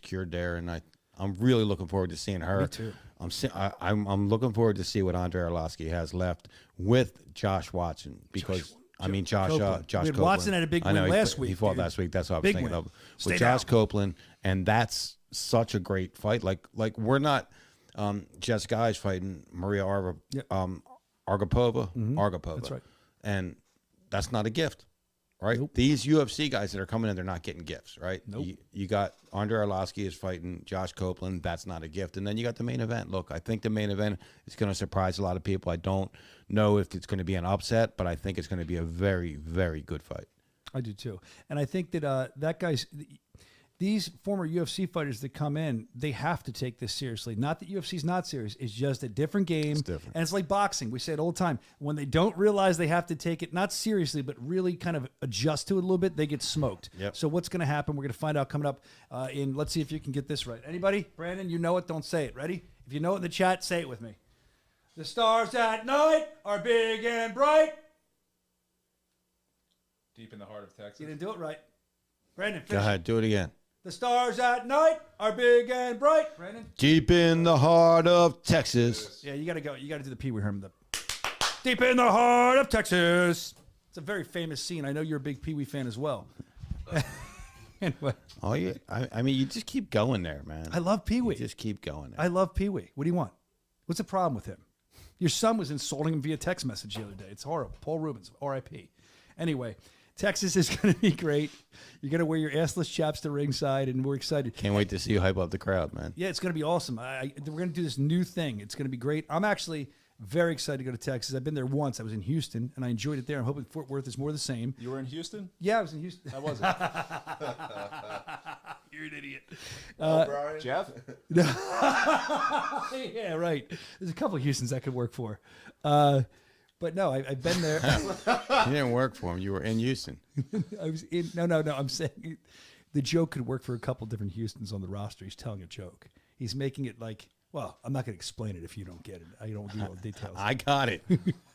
[SPEAKER 10] cured there, and I'm really looking forward to seeing her.
[SPEAKER 1] Me too.
[SPEAKER 10] I'm looking forward to see what Andre Arlovsky has left with Josh Watson, because Josh Copeland.
[SPEAKER 1] Watson had a big win last week.
[SPEAKER 10] He fought last week. That's what I was thinking of.
[SPEAKER 1] Stay
[SPEAKER 10] With
[SPEAKER 1] down.
[SPEAKER 10] Josh Copeland, and that's such a great fight. Like we're not just guys fighting Maria Argapova.
[SPEAKER 1] That's right.
[SPEAKER 10] And that's not a gift, right?
[SPEAKER 1] Nope.
[SPEAKER 10] These UFC guys that are coming in, they're not getting gifts, right?
[SPEAKER 1] Nope.
[SPEAKER 10] You got Andre Arlovsky is fighting Josh Copeland. That's not a gift. And then you got the main event. Look, I think the main event is going to surprise a lot of people. I don't know if it's going to be an upset, but I think it's going to be a very, very good fight.
[SPEAKER 1] I do too. And I think that these former UFC fighters that come in, they have to take this seriously. Not that UFC's not serious. It's just a different game.
[SPEAKER 10] It's different.
[SPEAKER 1] And it's like boxing. We say it all the time. When they don't realize they have to take it, not seriously, but really kind of adjust to it a little bit, they get smoked.
[SPEAKER 10] Yep.
[SPEAKER 1] So what's going to happen? We're going to find out coming up let's see if you can get this right. Anybody? Brandon, you know it. Don't say it. Ready? If you know it in the chat, say it with me. The stars at night are big and bright.
[SPEAKER 3] Deep in the heart of Texas.
[SPEAKER 1] You didn't do it right. Brandon,
[SPEAKER 10] Go
[SPEAKER 1] finish.
[SPEAKER 10] ahead, do it again.
[SPEAKER 1] The stars at night are big and bright. Brandon?
[SPEAKER 10] Deep in the heart of Texas.
[SPEAKER 1] Yeah, you got to go. You got to do the Pee Wee Herman. Deep in the heart of Texas. It's a very famous scene. I know you're a big Pee Wee fan as well. Anyway.
[SPEAKER 10] Oh, yeah. I mean, you just keep going there, man.
[SPEAKER 1] I love Pee Wee.
[SPEAKER 10] You just keep going there.
[SPEAKER 1] I love Pee Wee. What do you want? What's the problem with him? Your son was insulting him via text message the other day. It's horrible. Paul Rubens, R.I.P. Anyway, Texas is going to be great. You're going to wear your assless chaps to ringside, and we're excited.
[SPEAKER 10] Can't wait to see you hype up the crowd, man.
[SPEAKER 1] Yeah, it's going to be awesome. We're going to do this new thing. It's going to be great. I'm actually Very excited to go to Texas. I've been there once. I was in Houston, and I enjoyed it there. I'm hoping Fort Worth is more the same.
[SPEAKER 3] You were in Houston?
[SPEAKER 1] Yeah, I was in Houston.
[SPEAKER 3] I wasn't.
[SPEAKER 1] You're an idiot.
[SPEAKER 2] Brian.
[SPEAKER 3] Jeff?
[SPEAKER 1] Yeah, right. There's a couple of Houstons I could work for. But no, I've been there.
[SPEAKER 10] You didn't work for him. You were in Houston.
[SPEAKER 1] I was in. No. I'm saying the joke could work for a couple different Houstons on the roster. He's telling a joke. He's making it like, well, I'm not going to explain it if you don't get it. I don't give you all the details.
[SPEAKER 10] I got it.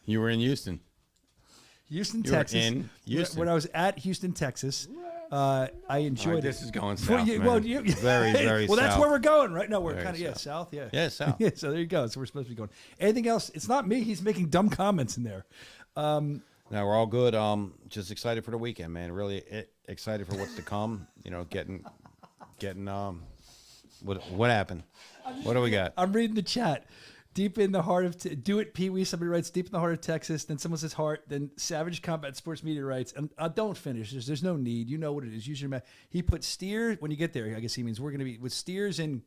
[SPEAKER 10] You were in Houston.
[SPEAKER 1] Houston,
[SPEAKER 10] You were
[SPEAKER 1] Texas.
[SPEAKER 10] in Houston.
[SPEAKER 1] When I was at Houston, Texas, I enjoyed
[SPEAKER 10] All right,
[SPEAKER 1] it.
[SPEAKER 10] this is going south,
[SPEAKER 1] Well,
[SPEAKER 10] man.
[SPEAKER 1] very,
[SPEAKER 10] very
[SPEAKER 1] well, that's
[SPEAKER 10] south.
[SPEAKER 1] where we're going, right? No, we're
[SPEAKER 10] Very
[SPEAKER 1] kind of,
[SPEAKER 10] south.
[SPEAKER 1] south, yeah.
[SPEAKER 10] Yeah, south.
[SPEAKER 1] Yeah, so there you go. So we're supposed to be going. Anything else? It's not me. He's making dumb comments in there.
[SPEAKER 10] No, we're all good. Just excited for the weekend, man. Really excited for what's to come. You know, getting. What happened? What do we got?
[SPEAKER 1] I'm reading the chat. Deep in the heart of do it, Pee Wee. Somebody writes deep in the heart of Texas. Then someone says heart. Then Savage Combat Sports Media writes, and don't finish. There's no need. You know what it is. Use your math. He put steer when you get there. I guess he means we're going to be with steers and.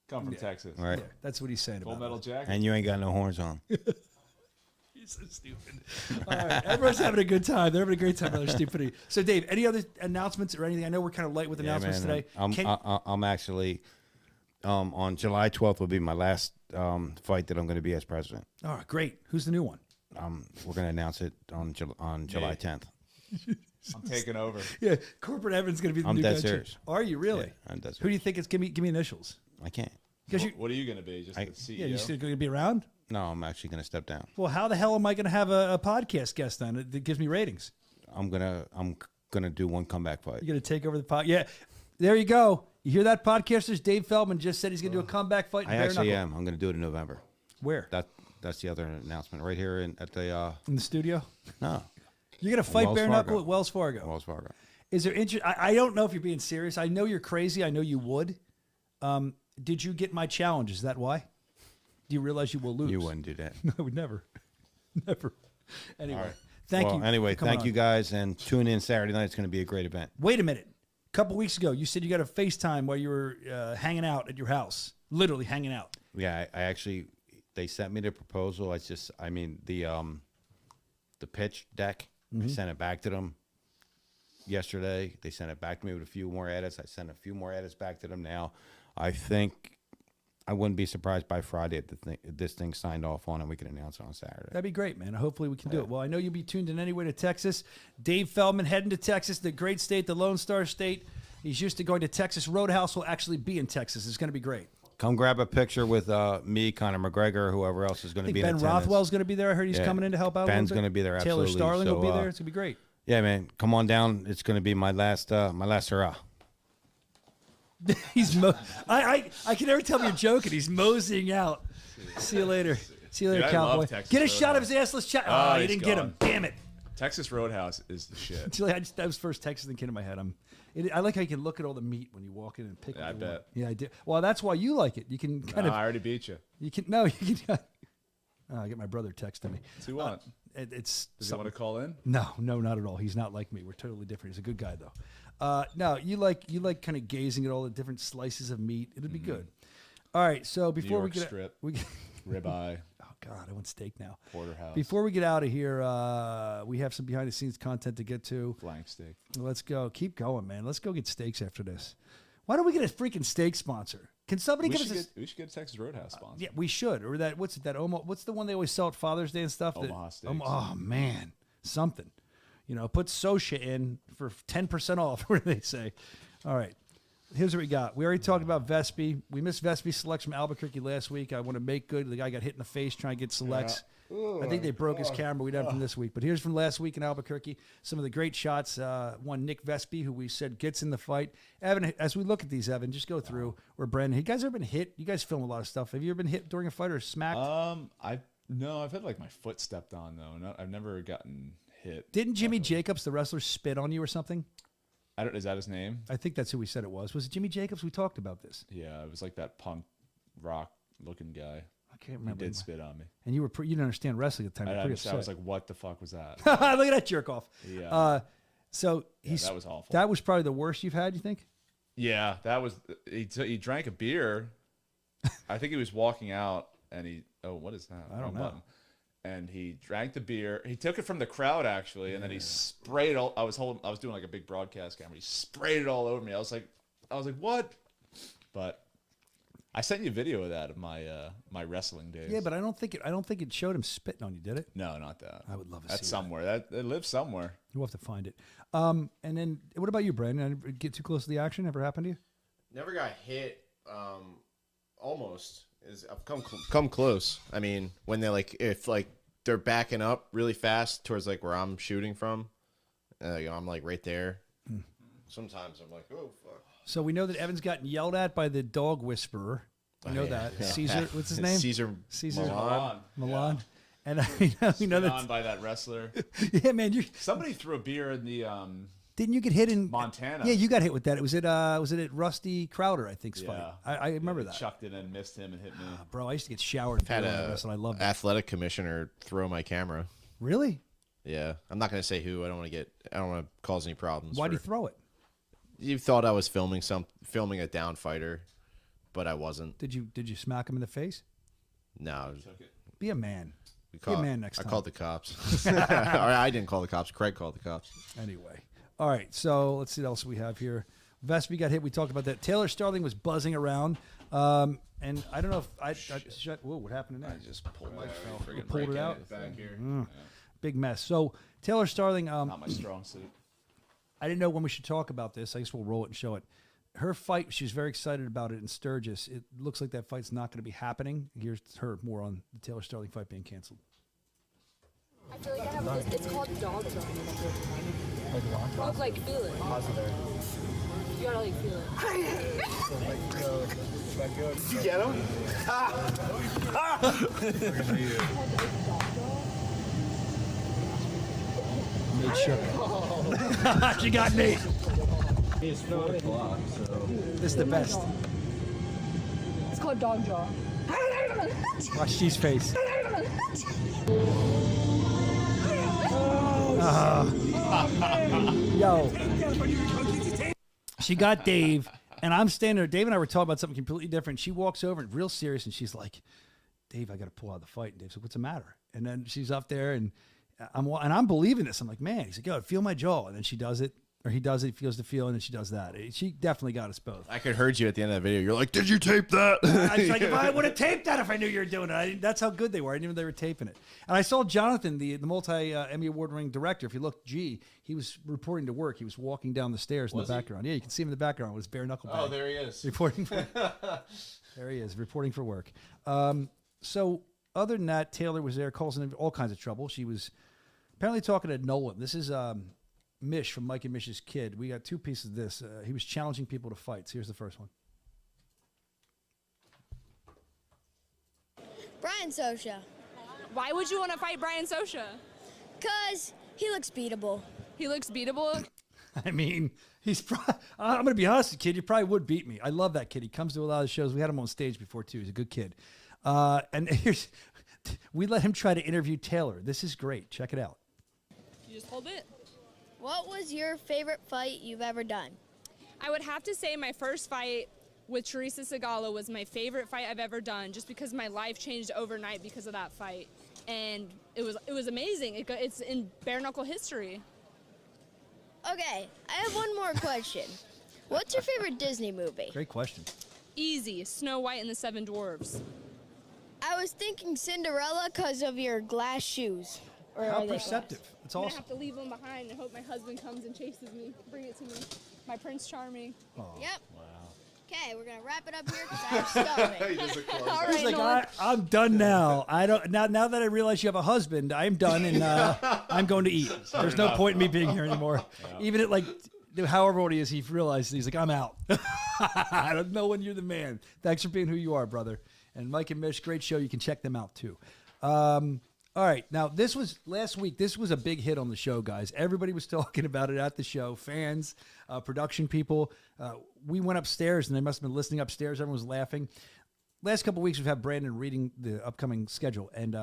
[SPEAKER 3] Come from Texas.
[SPEAKER 10] Right.
[SPEAKER 1] Yeah, that's what he's saying
[SPEAKER 3] Full
[SPEAKER 1] about
[SPEAKER 3] metal
[SPEAKER 1] it.
[SPEAKER 3] jacket.
[SPEAKER 10] And you ain't got no horns on.
[SPEAKER 1] He's so stupid. All right, everyone's having a good time. They're having a great time with their stupidity. So, Dave, any other announcements or anything? I know we're kind of light with announcements today.
[SPEAKER 10] I'm actually on July 12th will be my last fight that I'm going to be as president.
[SPEAKER 1] All right, great. Who's the new one?
[SPEAKER 10] We're going to announce it on July 10th.
[SPEAKER 3] I'm taking over.
[SPEAKER 1] Yeah, Corporate Evan's going to be the
[SPEAKER 10] I'm
[SPEAKER 1] new
[SPEAKER 10] dead
[SPEAKER 1] guy.
[SPEAKER 10] serious.
[SPEAKER 1] Are you really?
[SPEAKER 10] Yeah, I'm dead
[SPEAKER 1] Who do you think it's? Give me initials.
[SPEAKER 10] I can't.
[SPEAKER 1] Because
[SPEAKER 3] What are you going to be? Just the CEO?
[SPEAKER 1] yeah, you still going to be around?
[SPEAKER 10] No, I'm actually going to step down.
[SPEAKER 1] Well, how the hell am I going to have a podcast guest on it that gives me ratings?
[SPEAKER 10] I'm gonna do one comeback fight.
[SPEAKER 1] You're going to take over the pod? Yeah, there you go. You hear that, podcasters? Dave Feldman just said he's going to do a comeback fight.
[SPEAKER 10] I actually am. I'm going to do it in November.
[SPEAKER 1] Where?
[SPEAKER 10] That's the other announcement right here at the.
[SPEAKER 1] In the studio?
[SPEAKER 10] No.
[SPEAKER 1] You're going to fight
[SPEAKER 10] Wells
[SPEAKER 1] bare
[SPEAKER 10] Fargo.
[SPEAKER 1] knuckle at Wells Fargo.
[SPEAKER 10] Wells Fargo.
[SPEAKER 1] Is there interest? I don't know if you're being serious. I know you're crazy. I know you would. Did you get my challenge? Is that why? Do you realize you will lose?
[SPEAKER 10] You wouldn't do that.
[SPEAKER 1] No, I would never. Never. Anyway,
[SPEAKER 10] All right.
[SPEAKER 1] thank
[SPEAKER 10] Well,
[SPEAKER 1] you.
[SPEAKER 10] Anyway,
[SPEAKER 1] for coming
[SPEAKER 10] thank you
[SPEAKER 1] on.
[SPEAKER 10] guys, and tune in Saturday night. It's going to be a great event.
[SPEAKER 1] Wait a minute. A couple weeks ago, you said you got a FaceTime while you were hanging out at your house. Literally hanging out.
[SPEAKER 10] Yeah, I actually, they sent me the proposal. The pitch deck. I sent it back to them yesterday. They sent it back to me with a few more edits. I sent a few more edits back to them now. I think I wouldn't be surprised by Friday if this thing signed off on and we can announce it on Saturday.
[SPEAKER 1] That'd be great, man. Hopefully we can do it. Well, I know you'll be tuned in anyway to Texas. Dave Feldman heading to Texas, the great state, the Lone Star State. He's used to going to Texas. Roadhouse will actually be in Texas. It's going to be great.
[SPEAKER 10] Come grab a picture with me, Conor McGregor, whoever else is going
[SPEAKER 1] I
[SPEAKER 10] to
[SPEAKER 1] think
[SPEAKER 10] be
[SPEAKER 1] Ben
[SPEAKER 10] in attendance.
[SPEAKER 1] Rothwell's going to be there. I heard he's
[SPEAKER 10] Yeah.
[SPEAKER 1] coming in to help out.
[SPEAKER 10] Ben's
[SPEAKER 1] a little bit.
[SPEAKER 10] gonna be there,
[SPEAKER 1] Taylor
[SPEAKER 10] absolutely.
[SPEAKER 1] Starling will
[SPEAKER 10] So,
[SPEAKER 1] be there. It's going to be great.
[SPEAKER 10] Yeah, man, come on down. It's going to be my last hurrah.
[SPEAKER 1] He's I can never tell if you're joking. He's moseying out. See you later. See you later,
[SPEAKER 3] Dude, I love
[SPEAKER 1] cowboy.
[SPEAKER 3] Texas
[SPEAKER 1] Get a shot of
[SPEAKER 3] Roadhouse.
[SPEAKER 1] his assless chat.
[SPEAKER 3] Oh,
[SPEAKER 1] you
[SPEAKER 3] he's
[SPEAKER 1] didn't get
[SPEAKER 3] gone.
[SPEAKER 1] him. Damn it.
[SPEAKER 3] Texas Roadhouse is the shit.
[SPEAKER 1] That was first Texas and kid in my head. I like how you can look at all the meat when you walk in and pick.
[SPEAKER 3] Yeah,
[SPEAKER 1] what
[SPEAKER 3] I
[SPEAKER 1] you
[SPEAKER 3] bet.
[SPEAKER 1] want. Yeah, I do. Well, that's why you like it. You can kind of.
[SPEAKER 3] I already beat you.
[SPEAKER 1] You can no. You can. I get my brother texting me.
[SPEAKER 3] What's he want?
[SPEAKER 1] It's.
[SPEAKER 3] Does he want to call in?
[SPEAKER 1] No, not at all. He's not like me. We're totally different. He's a good guy though. No, you like kind of gazing at all the different slices of meat. It'd be good. All right, so before
[SPEAKER 3] York
[SPEAKER 1] we get
[SPEAKER 3] strip.
[SPEAKER 1] we
[SPEAKER 3] Ribeye.
[SPEAKER 1] oh god, I want steak now.
[SPEAKER 3] Porterhouse.
[SPEAKER 1] Before we get out of here, we have some behind the scenes content to get to.
[SPEAKER 3] Flank steak.
[SPEAKER 1] Let's go. Keep going, man. Let's go get steaks after this. Why don't we get a freaking steak sponsor? Can somebody
[SPEAKER 3] We
[SPEAKER 1] give
[SPEAKER 3] should,
[SPEAKER 1] us
[SPEAKER 3] we should get a Texas Roadhouse sponsor.
[SPEAKER 1] Yeah, we should. Or that what's the one they always sell at Father's Day and stuff?
[SPEAKER 3] Omaha Steaks.
[SPEAKER 1] Oh man, something. Put Soscia in for 10% off. What do they say? All right. Here's what we got. We already talked about Vespi. We missed Vespi selects from Albuquerque last week. I want to make good. The guy got hit in the face trying to get selects. I think they broke his camera. We done from this week. But here's from last week in Albuquerque. Some of the great shots. One, Nick Vespi, who we said gets in the fight. Evan, as we look at these, Evan, just go through. Or Brendan, you guys ever been hit? You guys film a lot of stuff. Have you ever been hit during a fight or smacked?
[SPEAKER 3] I've had like my foot stepped on though. I've never gotten hit.
[SPEAKER 1] Didn't Jimmy Jacobs, the wrestler, spit on you or something?
[SPEAKER 3] Is that his name?
[SPEAKER 1] I think that's who we said it was. Was it Jimmy Jacobs? We talked about this.
[SPEAKER 3] Yeah, it was like that punk rock looking guy.
[SPEAKER 1] I can't
[SPEAKER 3] He
[SPEAKER 1] remember.
[SPEAKER 3] did spit on me.
[SPEAKER 1] And you didn't understand wrestling at the time. You were pretty
[SPEAKER 3] I
[SPEAKER 1] upset.
[SPEAKER 3] was like, what the fuck was that?
[SPEAKER 1] Look at that jerk off.
[SPEAKER 3] Yeah.
[SPEAKER 1] So
[SPEAKER 3] that was awful.
[SPEAKER 1] That was probably the worst you've had, you think?
[SPEAKER 3] Yeah, that was. He drank a beer. I think he was walking out, and oh, what is that?
[SPEAKER 1] I don't know.
[SPEAKER 3] Button. And he drank the beer. He took it from the crowd actually, and then he sprayed it all. I was doing like a big broadcast camera. He sprayed it all over me. I was like, what? But I sent you a video of that of my my wrestling days.
[SPEAKER 1] Yeah, but I don't think it showed him spitting on you, did it?
[SPEAKER 3] No, not that.
[SPEAKER 1] I would love to
[SPEAKER 3] That's
[SPEAKER 1] see
[SPEAKER 3] somewhere. That it lives somewhere.
[SPEAKER 1] We'll have to find it. And then what about you, Brandon? Get too close to the action? Ever happened to you?
[SPEAKER 2] Never got hit. Almost. I've come close. I mean, when they if they're backing up really fast towards like where I'm shooting from, I'm like right there. Sometimes I'm like, oh fuck.
[SPEAKER 1] So we know that Evan's gotten yelled at by the dog whisperer. We know that.
[SPEAKER 2] Yeah.
[SPEAKER 1] Caesar, what's his name?
[SPEAKER 2] Caesar
[SPEAKER 3] Milan.
[SPEAKER 1] Milan. And we know that.
[SPEAKER 3] On by that wrestler.
[SPEAKER 1] Yeah, man.
[SPEAKER 3] Somebody threw a beer in the
[SPEAKER 1] Didn't you get hit in
[SPEAKER 3] Montana?
[SPEAKER 1] Yeah, you got hit with that. Was it at Rusty Crowder, I think's fight.
[SPEAKER 3] Yeah.
[SPEAKER 1] I remember that.
[SPEAKER 3] Chucked it and missed him and hit me.
[SPEAKER 1] Bro, I used to get showered.
[SPEAKER 2] Had
[SPEAKER 1] and I loved it.
[SPEAKER 2] athletic commissioner throw my camera.
[SPEAKER 1] Really?
[SPEAKER 2] Yeah, I'm not gonna say who. I don't want to cause any problems.
[SPEAKER 1] Why'd he throw it?
[SPEAKER 2] You thought I was filming a down fighter, but I wasn't.
[SPEAKER 1] Did you smack him in the face?
[SPEAKER 2] No.
[SPEAKER 1] Be a man. Be a man next time.
[SPEAKER 2] I called the cops. Or I didn't call the cops. Craig called the cops.
[SPEAKER 1] Anyway. All right, so let's see what else we have here. Vespi got hit. We talked about that. Taylor Starling was buzzing around. And I don't know if I shut. Whoa, what happened to that?
[SPEAKER 3] I just pulled my
[SPEAKER 1] Pulled it out?
[SPEAKER 3] back here.
[SPEAKER 1] Big mess. So Taylor Starling.
[SPEAKER 3] Not my strong suit.
[SPEAKER 1] I didn't know when we should talk about this. I guess we'll roll it and show it. Her fight, she's very excited about it in Sturgis. It looks like that fight's not going to be happening. Here's her more on the Taylor Starling fight being canceled.
[SPEAKER 11] I feel like I have this. It's called dog drum.
[SPEAKER 12] Like what?
[SPEAKER 11] Look, like feel it.
[SPEAKER 12] Positive.
[SPEAKER 11] You gotta like feel it.
[SPEAKER 12] Did you get him?
[SPEAKER 1] Nate shook. She got Nate.
[SPEAKER 12] It's 4 o'clock, so.
[SPEAKER 1] This is the best.
[SPEAKER 11] It's called dog jaw.
[SPEAKER 1] Watch She's face. Yo. She got Dave, and I'm standing there. Dave and I were talking about something completely different. She walks over and real serious, and she's like, Dave, I got to pull out the fight. And Dave's like, what's the matter? And then she's up there, and I'm believing this. I'm like, man. He's like, yo, feel my jaw. And then she does it. Or he does it, he feels the feel, and then she does that. She definitely got us both.
[SPEAKER 2] I could heard you at the end of that video. You're like, did you tape that?
[SPEAKER 1] I was like, if I would have taped that if I knew you were doing it. That's how good they were. I didn't even know they were taping it. And I saw Jonathan, the multi-Emmy Award-winning director. If you look, he was reporting to work. He was walking down the stairs in the background. Yeah, you can see him in the background with his bare knuckle bag.
[SPEAKER 3] Oh, there he is.
[SPEAKER 1] Reporting for, there he is, reporting for work. So other than that, Taylor was there causing all kinds of trouble. She was apparently talking to Nolan. This is... Mish from Mike and Mish's Kid. We got two pieces of this. He was challenging people to fights. Here's the first one.
[SPEAKER 13] Brian Soscia.
[SPEAKER 11] Why would you want to fight Brian Soscia?
[SPEAKER 13] Because he looks beatable.
[SPEAKER 11] He looks beatable?
[SPEAKER 1] I mean, I'm going to be honest, kid. You probably would beat me. I love that kid. He comes to a lot of shows. We had him on stage before, too. He's a good kid. And we let him try to interview Taylor. This is great. Check it out.
[SPEAKER 11] You just hold it.
[SPEAKER 13] What was your favorite fight you've ever done?
[SPEAKER 11] I would have to say my first fight with Teresa Segala was my favorite fight I've ever done, just because my life changed overnight because of that fight. And it was amazing. It's in bare knuckle history.
[SPEAKER 13] Okay, I have one more question. What's your favorite Disney movie?
[SPEAKER 1] Great question.
[SPEAKER 11] Easy, Snow White and the Seven Dwarfs.
[SPEAKER 13] I was thinking Cinderella because of your glass shoes. Or
[SPEAKER 1] how perceptive. It's awesome.
[SPEAKER 11] I have to leave them behind and hope my husband comes and chases me. Bring it to me. My Prince Charming.
[SPEAKER 1] Oh.
[SPEAKER 13] Yep. Wow. Okay, we're gonna wrap it up here because I'm starving.
[SPEAKER 11] All right,
[SPEAKER 1] He's like, I'm done now. I don't now that I realize you have a husband, I'm done and I'm going to eat. There's no point in me being here anymore. Yeah. Even at like however old he is, he realized he's like, I'm out. I don't know when you're the man. Thanks for being who you are, brother. And Mike and Mish, great show. You can check them out too. All right, now this was last week. This was a big hit on the show, guys. Everybody was talking about it at the show. Fans, production people. We went upstairs, and they must have been listening upstairs. Everyone was laughing. Last couple of weeks, we've had Brandon reading the upcoming schedule, and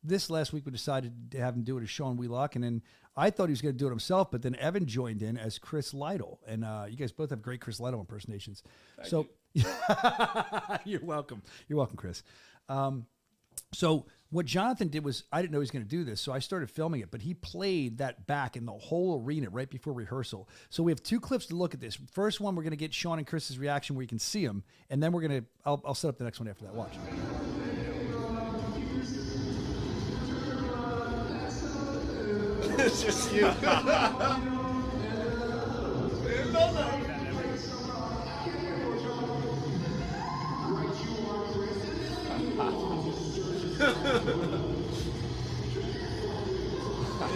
[SPEAKER 1] this last week we decided to have him do it as Sean Wheelock, and then I thought he was going to do it himself, but then Evan joined in as Chris Lytle, and you guys both have great Chris Lytle impersonations. Thank you. You're welcome. You're welcome, Chris. So what Jonathan did was, I didn't know he was going to do this, so I started filming it, but he played that back in the whole arena right before rehearsal. So we have 2 clips to look at this. First one, we're going to get Sean and Chris's reaction where you can see them, and then we're going to, I'll set up the next one after that. Watch.
[SPEAKER 2] It's just you.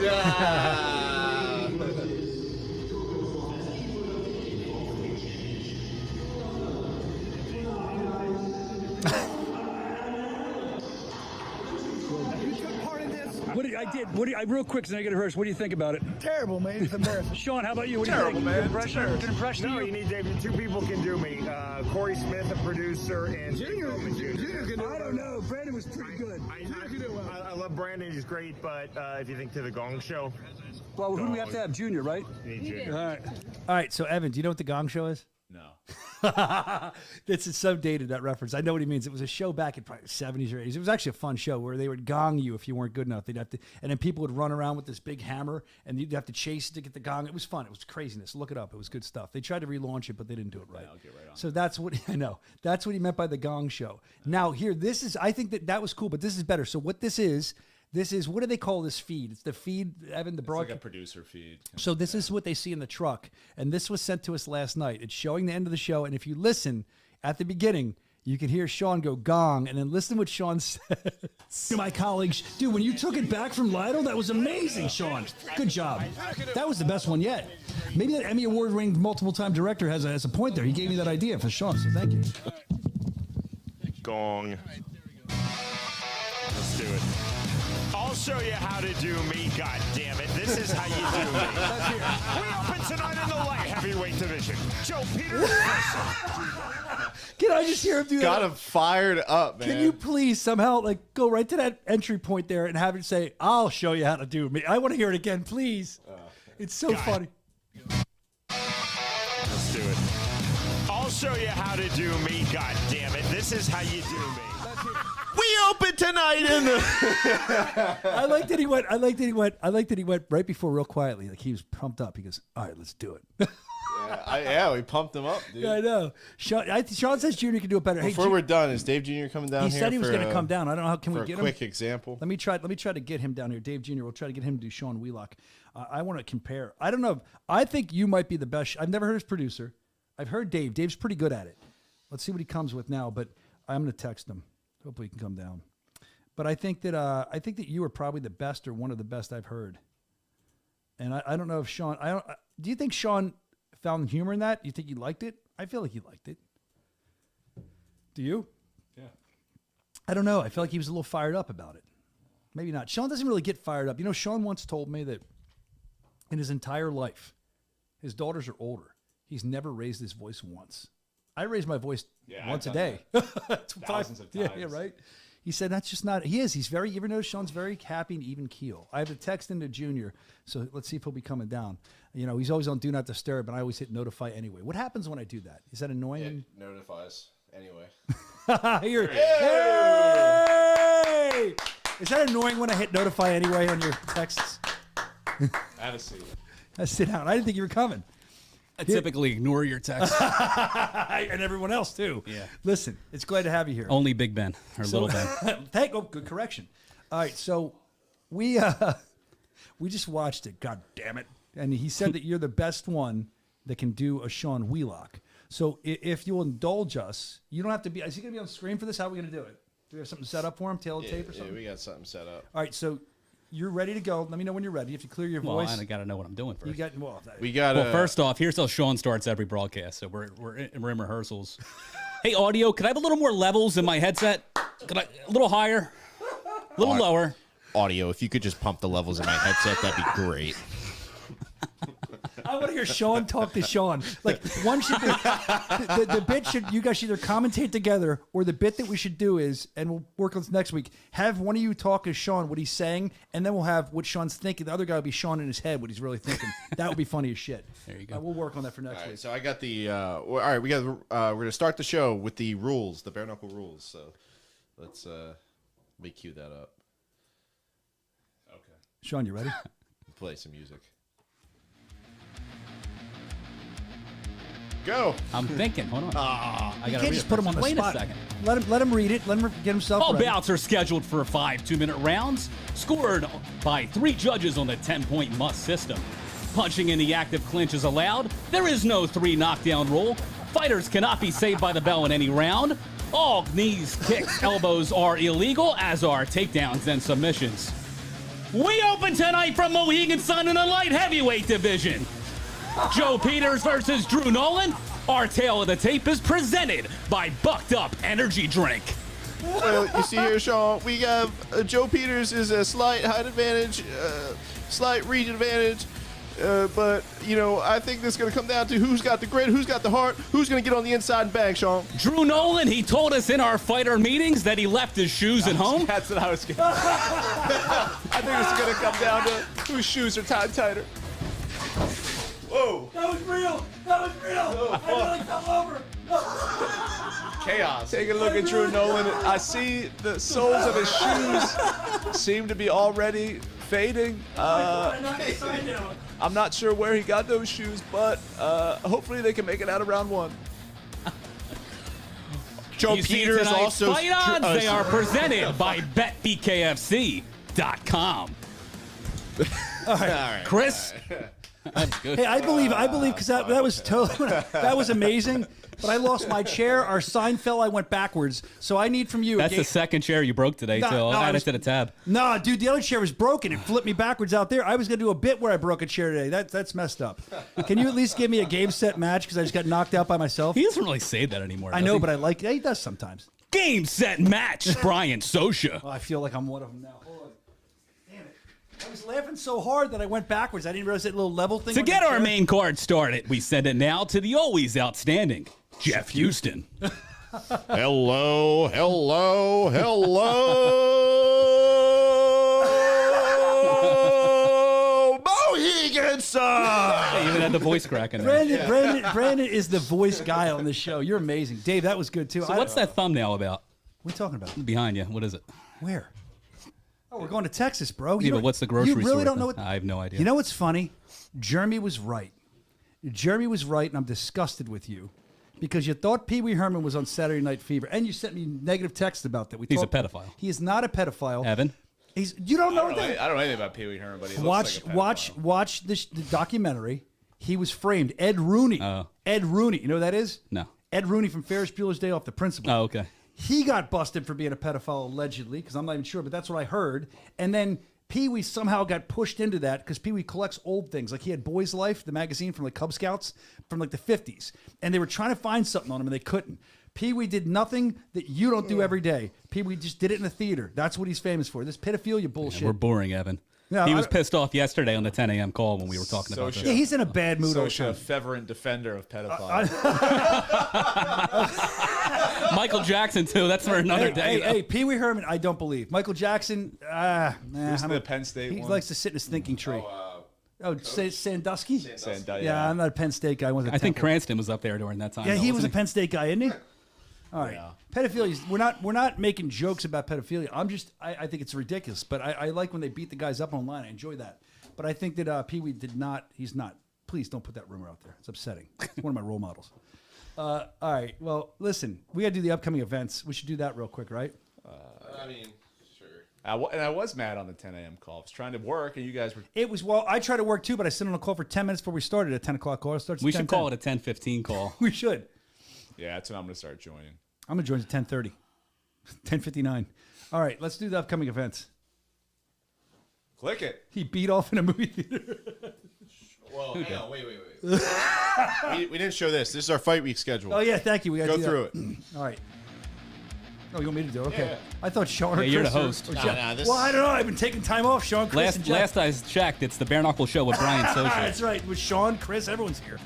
[SPEAKER 2] Yeah.
[SPEAKER 14] Real quick, so I get rehearsed. What do you think about it?
[SPEAKER 6] Terrible, man. It's embarrassing.
[SPEAKER 14] Sean, how about you? What do you
[SPEAKER 6] Terrible,
[SPEAKER 14] think?
[SPEAKER 6] man.
[SPEAKER 14] Good impression? Good impression?
[SPEAKER 7] No, you need two people can do me. Corey Smith, a producer, and
[SPEAKER 6] Junior can do it.
[SPEAKER 14] I don't know. Brandon was pretty good.
[SPEAKER 7] I love Brandon. He's great, but if you think to the Gong Show.
[SPEAKER 14] Well, who do we have to have? Junior, right?
[SPEAKER 7] You need Junior.
[SPEAKER 1] All right, so Evan, do you know what the Gong Show is?
[SPEAKER 3] No.
[SPEAKER 1] This is so dated, that reference. I know what he means. It was a show back in probably the 70s or 80s. It was actually a fun show where they would gong you if you weren't good enough. They'd have to, and then people would run around with this big hammer, and you'd have to chase it to get the gong. It was fun. It was craziness. Look it up. It was good stuff. They tried to relaunch it, but they didn't do it right.
[SPEAKER 3] I'll get right on
[SPEAKER 1] So that's what I know. That's what he meant by the Gong Show. Now here, this is. I think that was cool, but this is better. So what this is. This is, what do they call this feed? It's the feed, Evan, the broadcast.
[SPEAKER 3] It's like a producer feed.
[SPEAKER 1] So this is what they see in the truck. And this was sent to us last night. It's showing the end of the show. And if you listen at the beginning, you can hear Sean go gong, and then listen to what Sean says.
[SPEAKER 14] To my colleagues, dude, when you took it back from Lidl, that was amazing, Sean. Good job. That was the best one yet. Maybe that Emmy Award-winning multiple-time director has a point there. He gave me that idea for Sean, so thank you.
[SPEAKER 7] Gong. Let's do it. I'll show you how to do me, God damn it. This is how you do me. We open tonight in the light heavyweight division. Joe Peters.
[SPEAKER 1] Can I just hear him do that?
[SPEAKER 2] Got him fired up, man.
[SPEAKER 1] Can you please somehow go right to that entry point there and have it say, I'll show you how to do me. I want to hear it again, please. It's so funny.
[SPEAKER 7] Let's do it. I'll show you how to do me, God damn it. This is how you do me.
[SPEAKER 2] We open tonight in the.
[SPEAKER 1] I liked that he went right before, real quietly. Like he was pumped up. He goes, all right, let's do it.
[SPEAKER 2] Yeah, we pumped him up, dude.
[SPEAKER 1] Yeah, I know. Sean says Junior can do it better.
[SPEAKER 2] Before we're done, is Dave Jr. coming down
[SPEAKER 1] he
[SPEAKER 2] here?
[SPEAKER 1] He said he was going to come down. I don't know how can we get him.
[SPEAKER 2] A quick example.
[SPEAKER 1] Let me try to get him down here. Dave Jr. We'll try to get him to do Sean Wheelock. I want to compare. I don't know. I think you might be the best. I've never heard his producer. I've heard Dave. Dave's pretty good at it. Let's see what he comes with now. But I'm going to text him. Hopefully he can come down. But I think that you are probably the best or one of the best I've heard. And I don't know if Sean. Do you think Sean found humor in that? Do you think he liked it? I feel like he liked it. Do you?
[SPEAKER 3] Yeah.
[SPEAKER 1] I don't know. I feel like he was a little fired up about it. Maybe not. Sean doesn't really get fired up. You know, Sean once told me that in his entire life, his daughters are older. He's never raised his voice once. I raise my voice once a day.
[SPEAKER 3] Thousands of times.
[SPEAKER 1] Yeah, right. He said that's just not. He is. He's very. Even though Sean's very happy and even keel. I have a text into Junior, so let's see if he'll be coming down. You know, he's always on Do Not Disturb, and I always hit notify anyway. What happens when I do that? Is that annoying?
[SPEAKER 2] It notifies anyway.
[SPEAKER 1] Here. Hey! Is that annoying when I hit notify anyway on your texts?
[SPEAKER 3] Have a seat.
[SPEAKER 1] Sit down. I didn't think you were coming.
[SPEAKER 15] I typically ignore your texts.
[SPEAKER 1] And everyone else, too.
[SPEAKER 15] Yeah.
[SPEAKER 1] Listen, it's glad to have you here.
[SPEAKER 15] Only Big Ben or Little Ben.
[SPEAKER 1] Good correction. All right, so we just watched it. God damn it. And he said that you're the best one that can do a Sean Wheelock. So if you'll indulge us, you don't have to be. Is he going to be on screen for this? How are we going to do it? Do we have something set up for him? Tail of tape or something?
[SPEAKER 2] Yeah, we got something set up.
[SPEAKER 1] All right, so you're ready to go. Let me know when you're ready. If you clear your
[SPEAKER 15] Well,
[SPEAKER 1] voice.
[SPEAKER 15] I got to know what I'm doing first.
[SPEAKER 2] We got.
[SPEAKER 15] Well, first off, here's how Sean starts every broadcast. So we're in rehearsals. Hey, audio, could I have a little more levels in my headset? A little higher, a little lower?
[SPEAKER 2] Audio, if you could just pump the levels in my headset, that'd be great.
[SPEAKER 1] I want to hear Sean talk to Sean. Like one should be, the bit should, you guys should either commentate together, or the bit that we should do is, and we'll work on this next week, have one of you talk as Sean what he's saying, and then we'll have what Sean's thinking. The other guy will be Sean in his head, what he's really thinking. That would be funny as shit.
[SPEAKER 15] There you go.
[SPEAKER 1] We'll work on that for next week.
[SPEAKER 2] So I got the. All right, we got. We're gonna start the show with the rules, the bare knuckle rules. So let's Let me cue that up.
[SPEAKER 3] Okay.
[SPEAKER 1] Sean, you ready?
[SPEAKER 2] Play some music. Go.
[SPEAKER 15] I'm thinking. Hold on. I
[SPEAKER 1] You
[SPEAKER 15] gotta
[SPEAKER 1] can't
[SPEAKER 15] read
[SPEAKER 1] just
[SPEAKER 15] it
[SPEAKER 1] put
[SPEAKER 15] first.
[SPEAKER 1] him on the
[SPEAKER 15] Wait
[SPEAKER 1] spot.
[SPEAKER 15] a second.
[SPEAKER 1] Let him read it. Let him get himself
[SPEAKER 15] All
[SPEAKER 1] ready.
[SPEAKER 15] bouts are scheduled for 5 2-minute rounds, scored by 3 judges on the 10-point must system. Punching in the active clinch is allowed. There is no 3 knockdown rule. Fighters cannot be saved by the bell in any round. All knees, kicks, elbows are illegal, as are takedowns and submissions. We open tonight from Mohegan Sun in the light heavyweight division. Joe Peters versus Drew Nolan. Our tale of the tape is presented by Bucked Up Energy Drink.
[SPEAKER 2] Well, you see here, Sean, we have Joe Peters is a slight height advantage, slight reach advantage. But, you know, I think this is going to come down to who's got the grit, who's got the heart, who's going to get on the inside and bang, Sean.
[SPEAKER 15] Drew Nolan, he told us in our fighter meetings that he left his shoes at home.
[SPEAKER 3] That's what I was getting. I think it's going to come down to whose shoes are tied tighter. Whoa.
[SPEAKER 14] That was real. That was real. I really fell over.
[SPEAKER 3] Chaos. Take a look at Drew Nolan. I see the soles of his shoes seem to be already fading. I'm not sure where he got those shoes, but hopefully they can make it out of round 1.
[SPEAKER 2] Joe
[SPEAKER 15] You see
[SPEAKER 2] Peters
[SPEAKER 15] tonight's
[SPEAKER 2] also.
[SPEAKER 15] fight odds, they are presented by BetBKFC.com.
[SPEAKER 1] All right.
[SPEAKER 15] Chris? That's good.
[SPEAKER 1] Hey, I believe, because that was totally, that was amazing. But I lost my chair. Our sign fell. I went backwards. So I need from you.
[SPEAKER 15] That's the second chair you broke today, too. I'll add it to the tab.
[SPEAKER 1] No, dude, the other chair was broken. It flipped me backwards out there. I was going to do a bit where I broke a chair today. That's messed up. Can you at least give me a game set match because I just got knocked out by myself?
[SPEAKER 15] He doesn't really say that anymore.
[SPEAKER 1] I know, but I like it. He does sometimes.
[SPEAKER 15] Game set match, Brian Soscia.
[SPEAKER 1] Oh, I feel like I'm one of them now. Hold on. Damn it. I was laughing so hard that I went backwards. I didn't realize that little level thing.
[SPEAKER 15] To
[SPEAKER 1] on
[SPEAKER 15] get
[SPEAKER 1] the
[SPEAKER 15] our
[SPEAKER 1] chair.
[SPEAKER 15] main card started, we send it now to the always outstanding Jeff Houston.
[SPEAKER 2] Hello, hello, hello. Mohegan Sun.
[SPEAKER 15] Hey, you even had the voice crack in there.
[SPEAKER 1] Brandon is the voice guy on the show. You're amazing. Dave, that was good, too.
[SPEAKER 15] So what's that thumbnail about?
[SPEAKER 1] What are you talking about?
[SPEAKER 15] Behind you. What is it?
[SPEAKER 1] Where? Oh, we're going to Texas, bro.
[SPEAKER 15] Yeah, but what's the grocery
[SPEAKER 1] You really
[SPEAKER 15] store
[SPEAKER 1] don't know
[SPEAKER 15] thing?
[SPEAKER 1] what...
[SPEAKER 15] I have no idea.
[SPEAKER 1] You know what's funny? Jeremy was right. Jeremy was right, and I'm disgusted with you because you thought Pee Wee Herman was on Saturday Night Fever, and you sent me negative text about that.
[SPEAKER 15] He's a pedophile.
[SPEAKER 1] He is not a pedophile.
[SPEAKER 15] Evan?
[SPEAKER 1] You don't know that?
[SPEAKER 3] I don't know anything about Pee Wee Herman, but he
[SPEAKER 1] Watch the documentary. He was framed. Ed Rooney. Ed Rooney. You know who that is?
[SPEAKER 15] No.
[SPEAKER 1] Ed Rooney from Ferris Bueller's Day Off, the principal.
[SPEAKER 15] Oh, okay.
[SPEAKER 1] He got busted for being a pedophile, allegedly, because I'm not even sure, but that's what I heard. And then Pee Wee somehow got pushed into that because Pee Wee collects old things. Like he had Boy's Life, the magazine from like Cub Scouts from like the 50s. And they were trying to find something on him and they couldn't. Pee Wee did nothing that you don't do every day. Pee Wee just did it in the theater. That's what he's famous for. This pedophilia bullshit.
[SPEAKER 15] Yeah, we're boring, Evan.
[SPEAKER 1] No,
[SPEAKER 15] he was pissed off yesterday on the 10 a.m. call when we were talking about this.
[SPEAKER 1] Yeah, he's in a bad mood all the time.
[SPEAKER 3] Fervent defender of pedophiles.
[SPEAKER 15] Michael Jackson, too. That's for another day.
[SPEAKER 1] Hey, Pee Wee Herman, I don't believe. Michael Jackson,
[SPEAKER 3] Who's the Penn State
[SPEAKER 1] he
[SPEAKER 3] one?
[SPEAKER 1] likes to sit in his thinking tree. Sandusky?
[SPEAKER 3] Sandusky.
[SPEAKER 1] Yeah, I'm not a Penn State guy.
[SPEAKER 15] I think Cranston was up there during that time.
[SPEAKER 1] Yeah,
[SPEAKER 15] though,
[SPEAKER 1] he was a
[SPEAKER 15] wasn't
[SPEAKER 1] Penn State guy, isn't he? All right. Pedophilia, we're not making jokes about pedophilia. I think it's ridiculous, but I like when they beat the guys up online. I enjoy that. But I think that Pee Wee he's not. Please don't put that rumor out there. It's upsetting. It's one of my role models. All right. Well, listen, we got to do the upcoming events. We should do that real quick, right?
[SPEAKER 2] I mean, sure.
[SPEAKER 3] And I was mad on the 10 a.m. call. I was trying to work, and you guys were...
[SPEAKER 1] I tried to work too, but I sit on a call for 10 minutes before we started at 10 o'clock call.
[SPEAKER 15] We should call it a 10:15 call.
[SPEAKER 1] We should.
[SPEAKER 3] Yeah, that's when I'm going to start joining.
[SPEAKER 1] I'm going to join at 10:30. 10:59. All right, let's do the upcoming events.
[SPEAKER 3] Click it.
[SPEAKER 1] He beat off in a movie theater.
[SPEAKER 2] Well, hang on. Wait. we didn't show this. This is our fight week schedule.
[SPEAKER 1] Oh, yeah, thank you. We gotta
[SPEAKER 2] go
[SPEAKER 1] do
[SPEAKER 2] through it.
[SPEAKER 1] All right. Oh, you want me to do it? Okay.
[SPEAKER 2] Yeah.
[SPEAKER 1] I thought Sean or
[SPEAKER 15] Yeah, you're
[SPEAKER 1] Chris
[SPEAKER 15] the
[SPEAKER 1] or-
[SPEAKER 15] host.
[SPEAKER 1] or
[SPEAKER 2] Nah,
[SPEAKER 1] Jeff.
[SPEAKER 2] nah, this-
[SPEAKER 1] Well, I don't know. I've been taking time off. Sean, Chris, and Jeff.
[SPEAKER 15] Last I checked, it's the Bare Knuckle Show with Brian Soscia.
[SPEAKER 1] That's right. With Sean, Chris, everyone's here.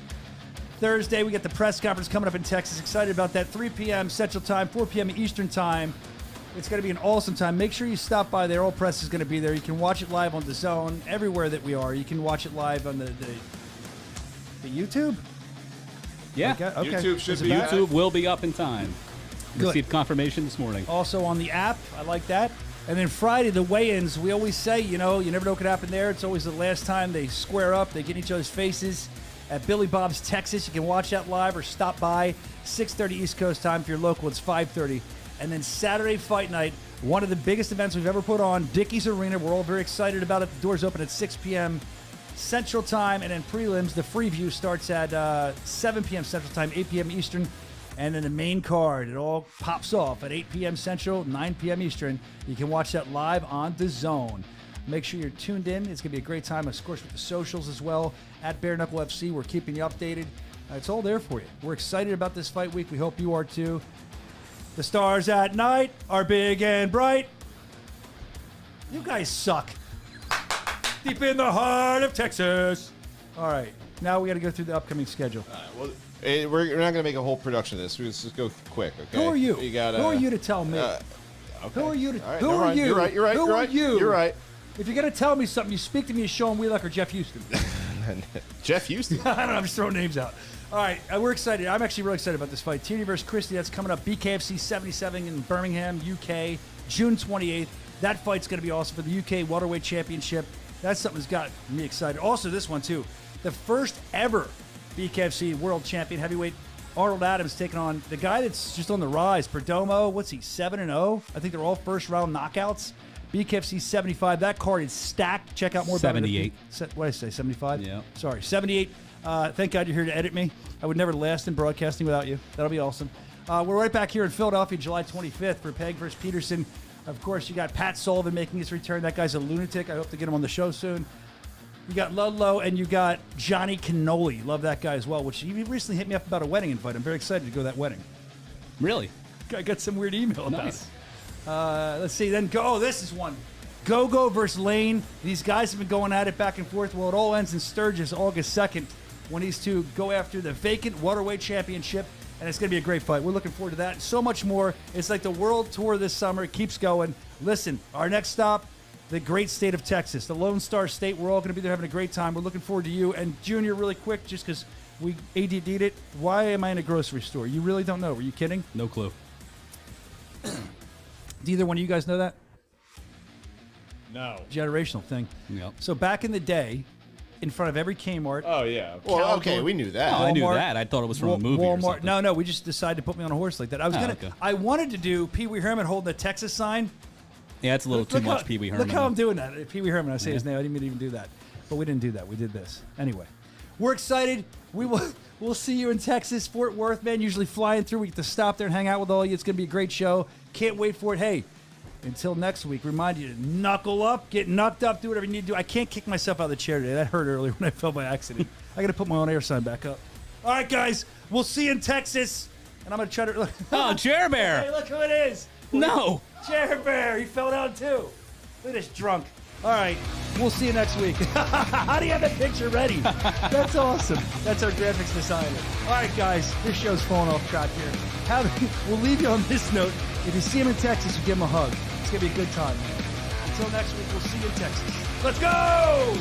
[SPEAKER 1] Thursday, we got the press conference coming up in Texas. Excited about that. 3 p.m. Central Time, 4 p.m. Eastern Time. It's going to be an awesome time. Make sure you stop by there. All press is going to be there. You can watch it live on DAZN, everywhere that we are. You can watch it live on the YouTube?
[SPEAKER 15] Yeah.
[SPEAKER 1] Okay.
[SPEAKER 3] YouTube should
[SPEAKER 1] Is it
[SPEAKER 3] be
[SPEAKER 1] back?
[SPEAKER 15] YouTube will be up in time.
[SPEAKER 1] Good.
[SPEAKER 15] Received confirmation this morning.
[SPEAKER 1] Also on the app. I like that. And then Friday, the weigh-ins, we always say, you never know what could happen there. It's always the last time they square up. They get in each other's faces at Billy Bob's, Texas. You can watch that live or stop by 6:30 East Coast time. If you're local, it's 5:30. And then Saturday Fight Night, one of the biggest events we've ever put on, Dickies Arena. We're all very excited about it. The doors open at 6 p.m. Central Time. And then prelims, the free view starts at 7 p.m. Central Time, 8 p.m. Eastern. And then the main card, it all pops off at 8 p.m. Central, 9 p.m. Eastern. You can watch that live on DAZN. Make sure you're tuned in. It's going to be a great time, of course, with the socials as well. At Bare Knuckle FC, we're keeping you updated. It's all there for you. We're excited about this fight week. We hope you are too. The stars at night are big and bright. You guys suck. Deep in the heart of Texas. All right. Now we got to go through the upcoming schedule.
[SPEAKER 2] Well, we're not going to make a whole production of this. Let's just go quick, okay?
[SPEAKER 1] Who are you?
[SPEAKER 2] You got,
[SPEAKER 1] who are you to tell me?
[SPEAKER 2] Okay.
[SPEAKER 1] Who are you to?
[SPEAKER 2] All right,
[SPEAKER 1] who
[SPEAKER 2] never
[SPEAKER 1] are
[SPEAKER 2] mind.
[SPEAKER 1] you?
[SPEAKER 2] You're right. You're right.
[SPEAKER 1] Who
[SPEAKER 2] You're
[SPEAKER 1] are
[SPEAKER 2] right.
[SPEAKER 1] you?
[SPEAKER 2] You're right.
[SPEAKER 1] If you're going to tell me something, you speak to me as Sean Wheelock or Jeff Houston.
[SPEAKER 2] Jeff Houston?
[SPEAKER 1] I don't know. I'm just throwing names out. All right. We're excited. I'm actually really excited about this fight. Tierney versus Christie. That's coming up. BKFC 77 in Birmingham, UK, June 28th. That fight's going to be awesome for the UK Welterweight Championship. That's something that's got me excited. Also, this one, too. The first ever BKFC World Champion Heavyweight Arnold Adams taking on the guy that's just on the rise. Perdomo, what's he, 7-0? I think they're all first-round knockouts. BKFC 75. That card is stacked. Check out more about it.
[SPEAKER 15] 78.
[SPEAKER 1] What did I say, 75?
[SPEAKER 15] Yeah.
[SPEAKER 1] Sorry, 78. Thank God you're here to edit me. I would never last in broadcasting without you. That'll be awesome. We're right back here in Philadelphia, July 25th for Peg versus Peterson. Of course, you got Pat Sullivan making his return. That guy's a lunatic. I hope to get him on the show soon. You got Ludlow, and you got Johnny Cannoli. Love that guy as well, which he recently hit me up about a wedding invite. I'm very excited to go to that wedding.
[SPEAKER 15] Really?
[SPEAKER 1] I got some weird email about
[SPEAKER 15] Nice.
[SPEAKER 1] it. Let's see. Then go. Oh, this is one. Go versus Lane. These guys have been going at it back and forth. Well, it all ends in Sturgis, August 2nd, when these two go after the vacant Welterweight Championship, and it's going to be a great fight. We're looking forward to that. So much more. It's like the world tour this summer. It keeps going. Listen, our next stop, the great state of Texas, the Lone Star State. We're all going to be there having a great time. We're looking forward to you. And Junior, really quick, just because we ADD'd it, why am I in a grocery store? You really don't know. Were you kidding?
[SPEAKER 15] No clue.
[SPEAKER 1] Do either one of you guys know that?
[SPEAKER 3] No.
[SPEAKER 1] Generational thing.
[SPEAKER 15] Yep.
[SPEAKER 1] So back in the day, in front of every Kmart.
[SPEAKER 3] Oh, yeah.
[SPEAKER 2] Well, okay, we knew that.
[SPEAKER 15] Oh, I knew that. I thought it was from a movie or
[SPEAKER 1] Walmart.
[SPEAKER 15] something.
[SPEAKER 1] No, we just decided to put me on a horse like that. I was
[SPEAKER 15] okay.
[SPEAKER 1] I wanted to do Pee Wee Herman holding the Texas sign.
[SPEAKER 15] Yeah, it's a little too much Pee Wee Herman.
[SPEAKER 1] Look how I'm doing that. Pee Wee Herman. I say his name. I didn't even do that. But we didn't do that. We did this. Anyway, we're excited. We'll see you in Texas, Fort Worth, man. Usually flying through. We get to stop there and hang out with all you. It's going to be a great show. Can't wait for it. Hey, until next week, remind you to knuckle up, get knucked up, do whatever you need to do. I can't kick myself out of the chair today. That hurt earlier when I fell by accident. I got to put my own air sign back up. All right, guys. We'll see you in Texas. And I'm going to try to...
[SPEAKER 15] Oh, Chair Bear.
[SPEAKER 1] Hey, look who it is.
[SPEAKER 15] No.
[SPEAKER 1] Chair Bear. He fell down, too. Look at this drunk. All right. We'll see you next week. How do you have that picture ready? That's awesome. That's our graphics designer. All right, guys. This show's falling off track here. We'll leave you on this note. If you see him in Texas, you give him a hug. It's going to be a good time, man. Until next week, we'll see you in Texas. Let's go!